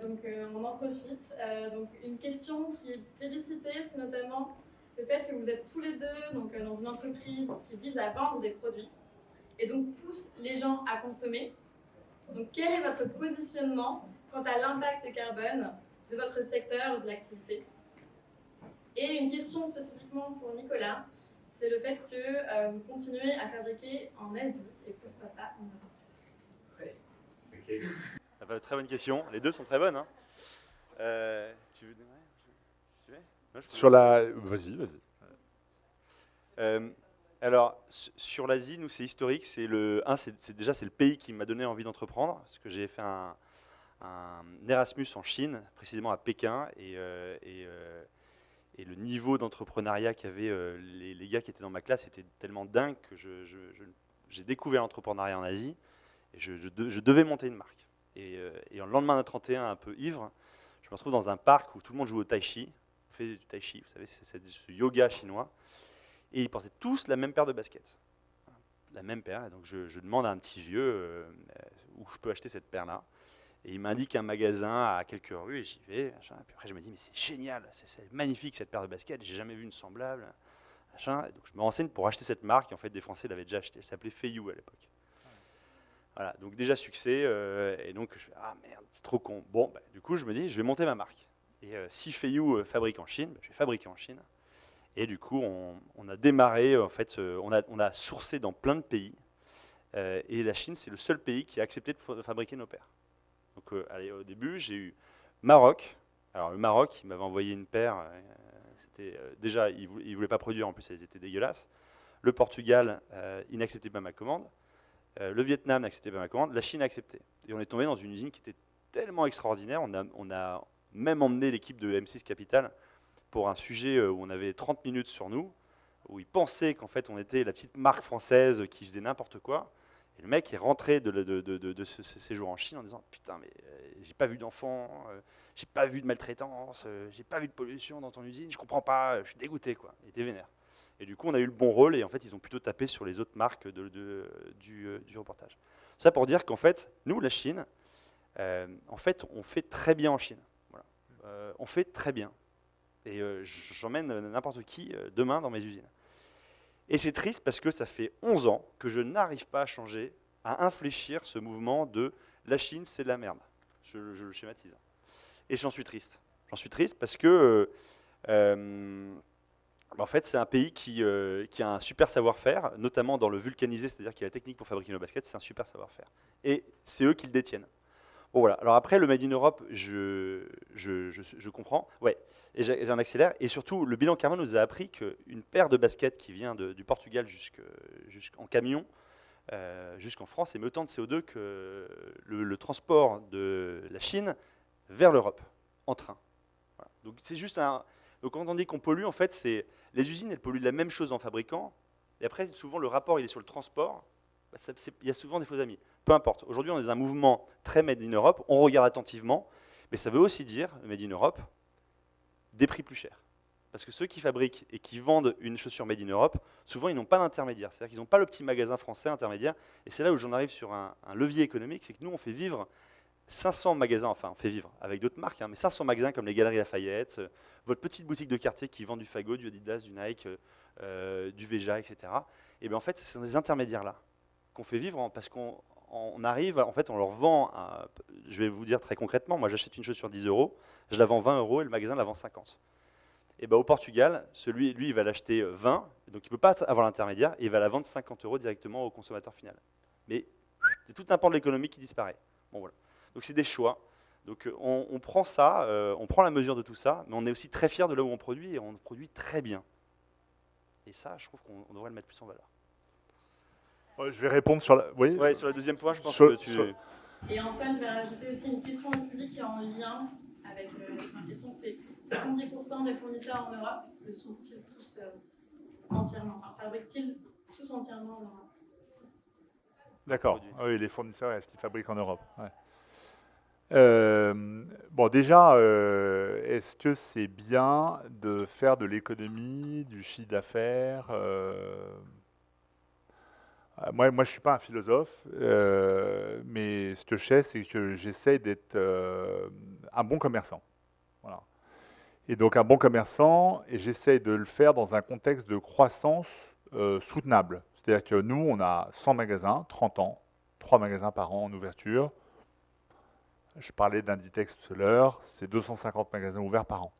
Speaker 4: Donc on en profite. Donc une question qui est plébiscitée, c'est notamment le fait que vous êtes tous les deux donc, dans une entreprise qui vise à vendre des produits et donc pousse les gens à consommer. Donc quel est votre positionnement quant à l'impact carbone de votre secteur ou de l'activité? Et une question spécifiquement pour Nicolas, c'est le fait que vous continuez à fabriquer en Asie et pourquoi pas en Europe.
Speaker 2: Ouais. Okay. Très bonne question. Les deux sont très bonnes. Hein. Tu veux... Non, je peux-
Speaker 3: Sur la... Vas-y, vas-y.
Speaker 2: Alors, sur l'Asie, nous, c'est historique. Déjà, c'est le pays qui m'a donné envie d'entreprendre, parce que j'ai fait un Erasmus en Chine, précisément à Pékin, et le niveau d'entrepreneuriat qu'avaient les gars qui étaient dans ma classe était tellement dingue que j'ai découvert l'entrepreneuriat en Asie, et je devais monter une marque. Et en le lendemain d'un 31, un peu ivre, je me retrouve dans un parc où tout le monde joue au tai chi. On fait du tai chi, vous savez, c'est ce yoga chinois. Et ils portaient tous la même paire de baskets. La même paire. Et donc je demande à un petit vieux où je peux acheter cette paire-là. Et il m'indique un magasin à quelques rues et j'y vais. Machin. Puis après je me dis mais c'est génial, c'est magnifique cette paire de baskets, j'ai jamais vu une semblable. Machin. Et donc je me renseigne pour acheter cette marque. Et en fait des Français l'avaient déjà acheté. Elle s'appelait Feiyu à l'époque. Voilà, donc déjà succès. Et donc je fais ah merde, c'est trop con. Bon, bah, du coup je me dis je vais monter ma marque. Et si Feiyu fabrique en Chine, bah, je vais fabriquer en Chine. Et du coup, on a démarré, en fait, on a sourcé dans plein de pays. Et la Chine, c'est le seul pays qui a accepté de fabriquer nos paires. Donc, allez, au début, j'ai eu Maroc. Alors, le Maroc, il m'avait envoyé une paire. Déjà, il ne voulait pas produire, en plus, elles étaient dégueulasses. Le Portugal, il n'acceptait pas ma commande. Le Vietnam n'acceptait pas ma commande. La Chine a accepté. Et on est tombé dans une usine qui était tellement extraordinaire. On a même emmené l'équipe de M6 Capital pour un sujet où on avait 30 minutes sur nous, où ils pensaient qu'en fait on était la petite marque française qui faisait n'importe quoi. Et le mec est rentré de ce séjour en Chine en disant putain mais j'ai pas vu d'enfants, j'ai pas vu de maltraitance, j'ai pas vu de pollution dans ton usine, je comprends pas, je suis dégoûté quoi. Il était vénère. Et du coup on a eu le bon rôle et en fait ils ont plutôt tapé sur les autres marques du reportage. Ça pour dire qu'en fait nous la Chine, en fait on fait très bien en Chine. Voilà. On fait très bien. Et j'emmène n'importe qui demain dans mes usines. Et c'est triste parce que ça fait 11 ans que je n'arrive pas à changer, à infléchir ce mouvement de la Chine, c'est de la merde. Je le schématise. Et j'en suis triste. J'en suis triste parce que, en fait, c'est un pays qui a un super savoir-faire, notamment dans le vulcanisé, c'est-à-dire qu'il y a la technique pour fabriquer nos baskets, c'est un super savoir-faire. Et c'est eux qui le détiennent. Bon, voilà. Alors après, le Made in Europe, je comprends. Ouais, et j'en accélère. Et surtout, le bilan carbone nous a appris qu'une paire de baskets qui vient du Portugal jusqu'en camion, jusqu'en France, émet autant de CO2 que le transport de la Chine vers l'Europe, en train. Voilà. Donc c'est juste un... Donc quand on dit qu'on pollue, en fait, c'est les usines, elles polluent la même chose en fabriquant. Et après, souvent, le rapport, il est sur le transport. Bah, il y a souvent des faux amis. Peu importe. Aujourd'hui, on est dans un mouvement très Made in Europe. On regarde attentivement. Mais ça veut aussi dire, Made in Europe, des prix plus chers. Parce que ceux qui fabriquent et qui vendent une chaussure Made in Europe, souvent, ils n'ont pas d'intermédiaire. C'est-à-dire qu'ils n'ont pas le petit magasin français intermédiaire. Et c'est là où j'en arrive sur un levier économique. C'est que nous, on fait vivre 500 magasins, enfin, on fait vivre avec d'autres marques, hein, mais 500 magasins comme les Galeries Lafayette, votre petite boutique de quartier qui vend du Fago, du Adidas, du Nike, du Veja, etc. Et bien en fait, ce sont des intermédiaires-là qu'on fait vivre parce qu'on arrive, en fait, on leur vend, je vais vous dire très concrètement, moi j'achète une chaussure 10 €, je la vends 20 € et le magasin la vend 50. Et ben au Portugal, lui, il va l'acheter 20, donc il ne peut pas avoir l'intermédiaire, et il va la vendre 50 € directement au consommateur final. Mais c'est tout un pan de l'économie qui disparaît. Bon, voilà. Donc c'est des choix. Donc on prend ça, on prend la mesure de tout ça, mais on est aussi très fiers de là où on produit, et on produit très bien. Et ça, je trouve qu'on devrait le mettre plus en valeur.
Speaker 3: Je vais répondre sur la... Oui,
Speaker 2: ouais, sur le deuxième point, je pense
Speaker 3: Sur-
Speaker 2: que tu...
Speaker 3: sur-
Speaker 4: Et Antoine, je vais rajouter aussi une question du public qui est en lien avec ma question, c'est 70% des fournisseurs en Europe le sont-ils tous entièrement, enfin fabriquent-ils tous entièrement en Europe?
Speaker 3: D'accord.
Speaker 2: produits.
Speaker 3: Ah oui, les fournisseurs, est-ce qu'ils fabriquent en Europe? Ouais. Bon, déjà, est-ce que c'est bien de faire de l'économie, du chiffre d'affaires moi, je ne suis pas un philosophe, mais ce que je sais, c'est que j'essaie d'être un bon commerçant. Voilà. Et donc, un bon commerçant, et j'essaie de le faire dans un contexte de croissance soutenable. C'est-à-dire que nous, on a 100 magasins, 30 ans, 3 magasins par an en ouverture. Je parlais d'Inditex tout à l'heure, c'est 250 magasins ouverts par an.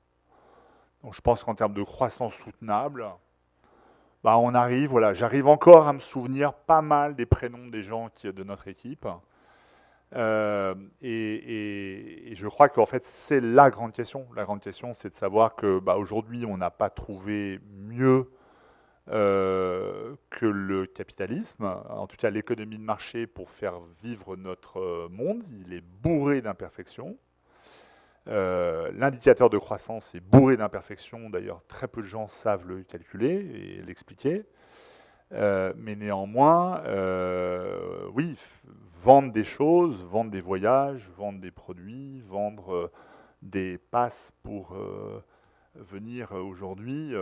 Speaker 3: Donc je pense qu'en termes de croissance soutenable, bah on arrive, voilà, j'arrive encore à me souvenir pas mal des prénoms des gens de notre équipe. Et je crois qu'en fait, c'est la grande question. La grande question, c'est de savoir que aujourd'hui, on n'a pas trouvé mieux que le capitalisme, en tout cas l'économie de marché pour faire vivre notre monde. Il est bourré d'imperfections. L'indicateur de croissance est bourré d'imperfections. D'ailleurs, très peu de gens savent le calculer et l'expliquer. Mais néanmoins, oui, vendre des choses, vendre des voyages, vendre des produits, vendre des passes pour venir aujourd'hui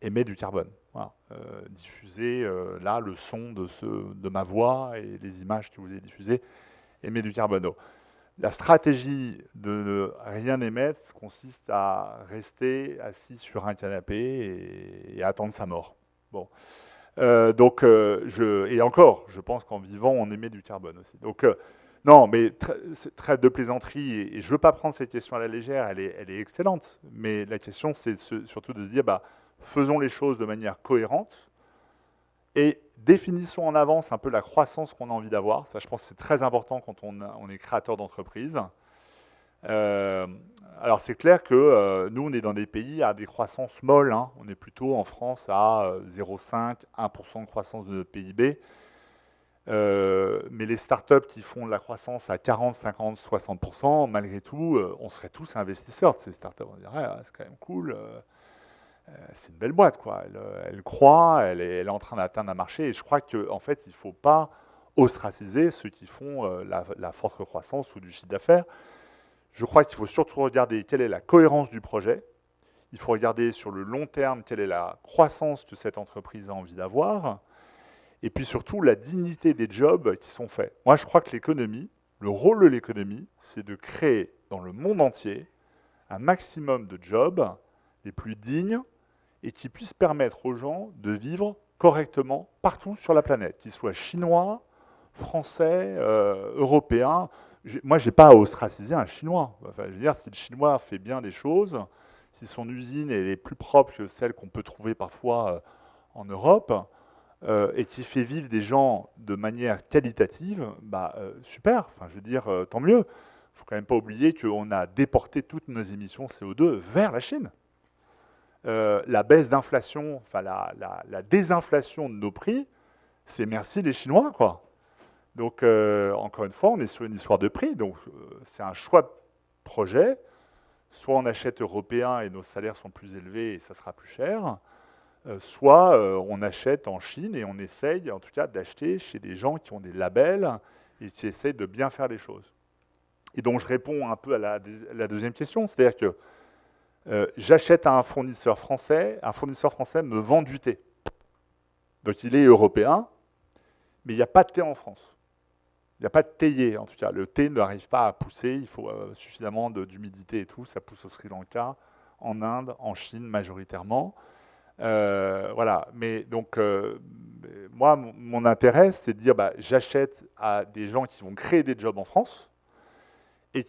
Speaker 3: émet du carbone. Voilà. Diffuser là le son de ma voix et les images que vous avez diffusées émet du carbone. Donc, la stratégie de ne rien émettre consiste à rester assis sur un canapé et attendre sa mort. Bon. Et encore, je pense qu'en vivant, on émet du carbone aussi. Donc, non, mais trêve de plaisanterie, et je ne veux pas prendre cette question à la légère, elle est excellente, mais la question, c'est surtout de se dire, faisons les choses de manière cohérente, et définissons en avance un peu la croissance qu'on a envie d'avoir. Ça, je pense que c'est très important quand on est créateur d'entreprise. Alors c'est clair que nous, on est dans des pays à des croissances molles. Hein. On est plutôt en France à 0,5, 1% de croissance de notre PIB. Mais les startups qui font de la croissance à 40, 50, 60%, malgré tout, on serait tous investisseurs de ces startups. On dirait, ah, c'est quand même cool. C'est une belle boîte, quoi. Elle croît, elle est en train d'atteindre un marché. Et je crois qu'en fait, il ne faut pas ostraciser ceux qui font la forte croissance ou du chiffre d'affaires. Je crois qu'il faut surtout regarder quelle est la cohérence du projet. Il faut regarder sur le long terme quelle est la croissance que cette entreprise a envie d'avoir. Et puis surtout, la dignité des jobs qui sont faits. Moi, je crois que l'économie, le rôle de l'économie, c'est de créer dans le monde entier un maximum de jobs les plus dignes et qui puissent permettre aux gens de vivre correctement partout sur la planète, qu'ils soient chinois, français, européens. Moi, je n'ai pas à ostraciser un Chinois. Enfin, je veux dire, si le Chinois fait bien des choses, si son usine est plus propre que celle qu'on peut trouver parfois en Europe, et qui fait vivre des gens de manière qualitative, super. Enfin, je veux dire, tant mieux. Il ne faut quand même pas oublier qu'on a déporté toutes nos émissions CO2 vers la Chine. La baisse d'inflation, enfin la désinflation de nos prix, c'est merci les Chinois, quoi. Donc, encore une fois, on est sur une histoire de prix. Donc, c'est un choix de projet. Soit on achète européen et nos salaires sont plus élevés et ça sera plus cher. Soit on achète en Chine et on essaye, en tout cas, d'acheter chez des gens qui ont des labels et qui essayent de bien faire les choses. Et donc, je réponds un peu à la deuxième question. C'est-à-dire que j'achète à un fournisseur français me vend du thé. Donc, il est européen, mais il n'y a pas de thé en France. Il n'y a pas de théier, en tout cas. Le thé n'arrive pas à pousser, il faut suffisamment d'humidité et tout. Ça pousse au Sri Lanka, en Inde, en Chine majoritairement. Voilà. Mais donc, moi, mon intérêt, c'est de dire, j'achète à des gens qui vont créer des jobs en France et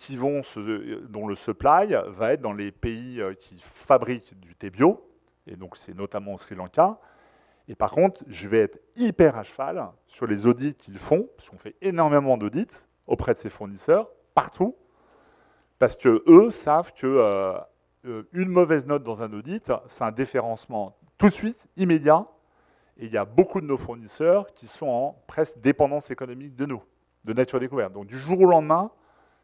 Speaker 3: dont le supply va être dans les pays qui fabriquent du thé bio. Et donc, c'est notamment au Sri Lanka. Et par contre, je vais être hyper à cheval sur les audits qu'ils font, parce qu'on fait énormément d'audits auprès de ces fournisseurs, partout, parce qu'eux savent qu'une mauvaise note dans un audit, c'est un déréférencement tout de suite, immédiat, et il y a beaucoup de nos fournisseurs qui sont en presque dépendance économique de nous, de Nature Découverte. Donc du jour au lendemain,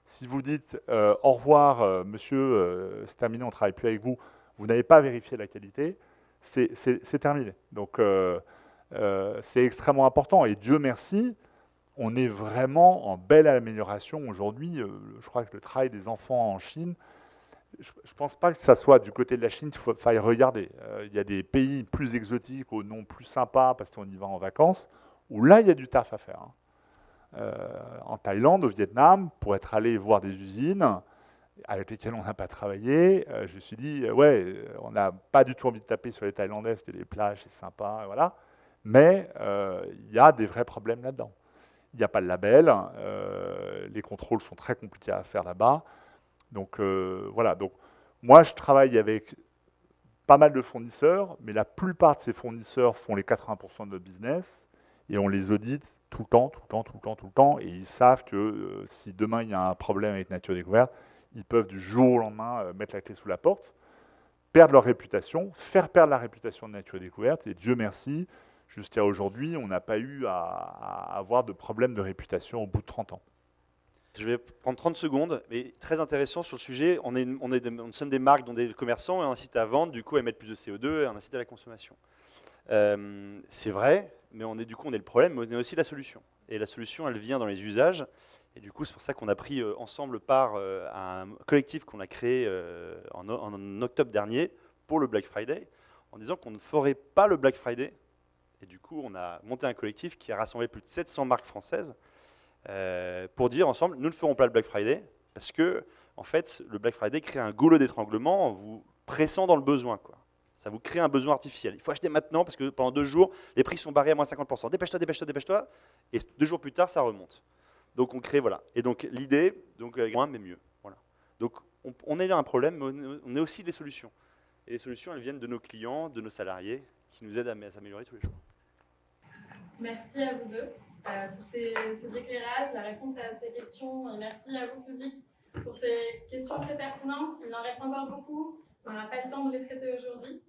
Speaker 3: si vous dites au revoir, monsieur, c'est terminé, on ne travaille plus avec vous, vous n'avez pas vérifié la qualité, c'est terminé. Donc, c'est extrêmement important. Et Dieu merci, on est vraiment en belle amélioration aujourd'hui. Je crois que le travail des enfants en Chine, je ne pense pas que ça soit du côté de la Chine qu'il faille regarder. Il y a des pays plus exotiques, au nom plus sympa, parce qu'on y va en vacances, où là, il y a du taf à faire. En Thaïlande, au Vietnam, pour être allé voir des usines avec lesquels on n'a pas travaillé, je me suis dit, on n'a pas du tout envie de taper sur les Thaïlandais, parce que les plages, c'est sympa, voilà. Mais il y a des vrais problèmes là-dedans. Il n'y a pas de label, les contrôles sont très compliqués à faire là-bas. Donc, voilà. Donc, moi, je travaille avec pas mal de fournisseurs, mais la plupart de ces fournisseurs font les 80% de notre business. et on les audite tout le temps, et ils savent que si demain il y a un problème avec Nature Découverte, ils peuvent du jour au lendemain mettre la clé sous la porte, perdre leur réputation, faire perdre la réputation de Nature Découverte, et Dieu merci, jusqu'à aujourd'hui, on n'a pas eu à avoir de problème de réputation au bout de 30 ans.
Speaker 2: Je vais prendre 30 secondes, mais très intéressant sur le sujet. On sonne des marques, dont des commerçants, et on incite à vendre, du coup à émettre plus de CO2, et on incite à la consommation. C'est vrai, mais on est le problème, mais on est aussi la solution. Et la solution, elle vient dans les usages. Et du coup, c'est pour ça qu'on a pris ensemble part à un collectif qu'on a créé en octobre dernier pour le Black Friday, en disant qu'on ne ferait pas le Black Friday. Et du coup, on a monté un collectif qui a rassemblé plus de 700 marques françaises pour dire ensemble, nous ne ferons pas le Black Friday, parce que, en fait, le Black Friday crée un goulot d'étranglement en vous pressant dans le besoin, quoi. Ça vous crée un besoin artificiel. Il faut acheter maintenant, parce que pendant 2 jours, les prix sont barrés à moins 50%. Dépêche-toi, dépêche-toi, dépêche-toi. Et 2 jours plus tard, ça remonte. Donc on crée, voilà. Et donc l'idée, moins mais mieux. Voilà. Donc on est là un problème, mais on est aussi des solutions. Et les solutions, elles viennent de nos clients, de nos salariés, qui nous aident à s'améliorer tous les jours.
Speaker 4: Merci à vous deux pour ces éclairages, la réponse à ces questions. Et merci à vous, public, pour ces questions très pertinentes. Il en reste encore beaucoup. On n'a pas le temps de les traiter aujourd'hui.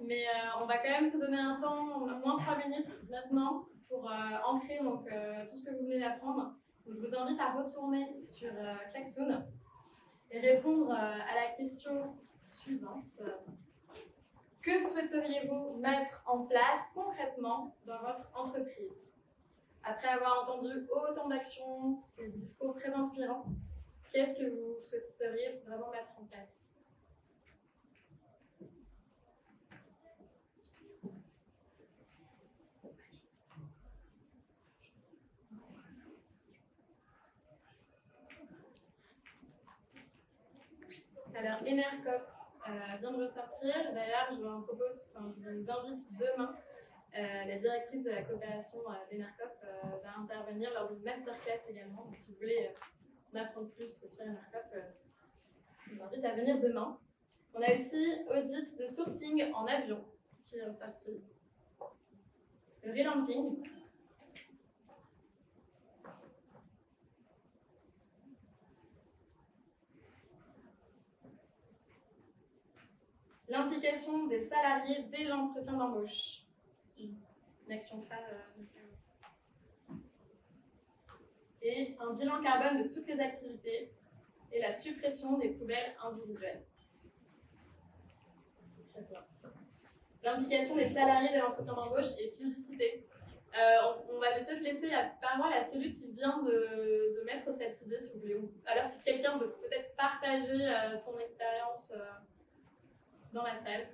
Speaker 4: Mais on va quand même se donner un temps, au moins 3 minutes maintenant, pour ancrer tout ce que vous venez d'apprendre. Donc, je vous invite à retourner sur Klaxoon et répondre à la question suivante. Que souhaiteriez-vous mettre en place concrètement dans votre entreprise? Après avoir entendu autant d'actions, ces discours très inspirants, qu'est-ce que vous souhaiteriez vraiment mettre en place? Alors, Enercop vient de ressortir. D'ailleurs, je vous invite demain. La directrice de la coopération d'Enercop va intervenir lors d'une masterclass également. Donc, si vous voulez en apprendre plus sur Enercop, je vous invite à venir demain. On a aussi audit de sourcing en avion qui est ressorti. Le relamping. L'implication des salariés dès l'entretien d'embauche. C'est une action phare. Et un bilan carbone de toutes les activités et la suppression des poubelles individuelles. L'implication des salariés dès l'entretien d'embauche et publicité. On va peut-être laisser la parole à celui qui vient de mettre cette idée, si vous voulez. Alors, si quelqu'un veut peut-être partager son expérience dans la salle.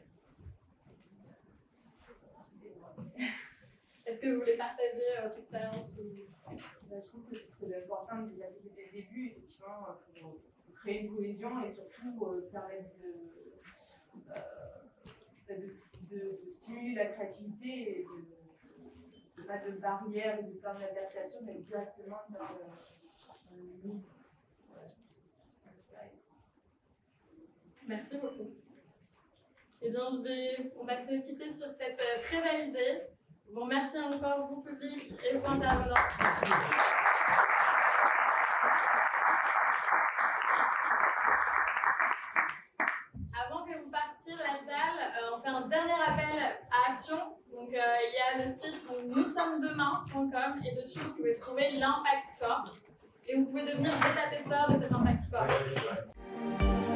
Speaker 4: Est-ce que vous voulez partager votre expérience
Speaker 5: Je trouve que c'est très important de les appliquer dès le début, effectivement, pour créer une cohésion et surtout permettre de stimuler la créativité et de pas de barrières et de temps d'adaptation, mais directement dans le niveau.
Speaker 4: Merci beaucoup. Eh bien, on va se quitter sur cette très belle idée. Je vous remercie encore, vous public et vos intervenants. Avant que vous partiez de la salle, on fait un dernier appel à action. Donc, il y a le site noussomesdemain.com et dessus, vous pouvez trouver l'impact score. Et vous pouvez devenir bêta-testeur de cet impact score.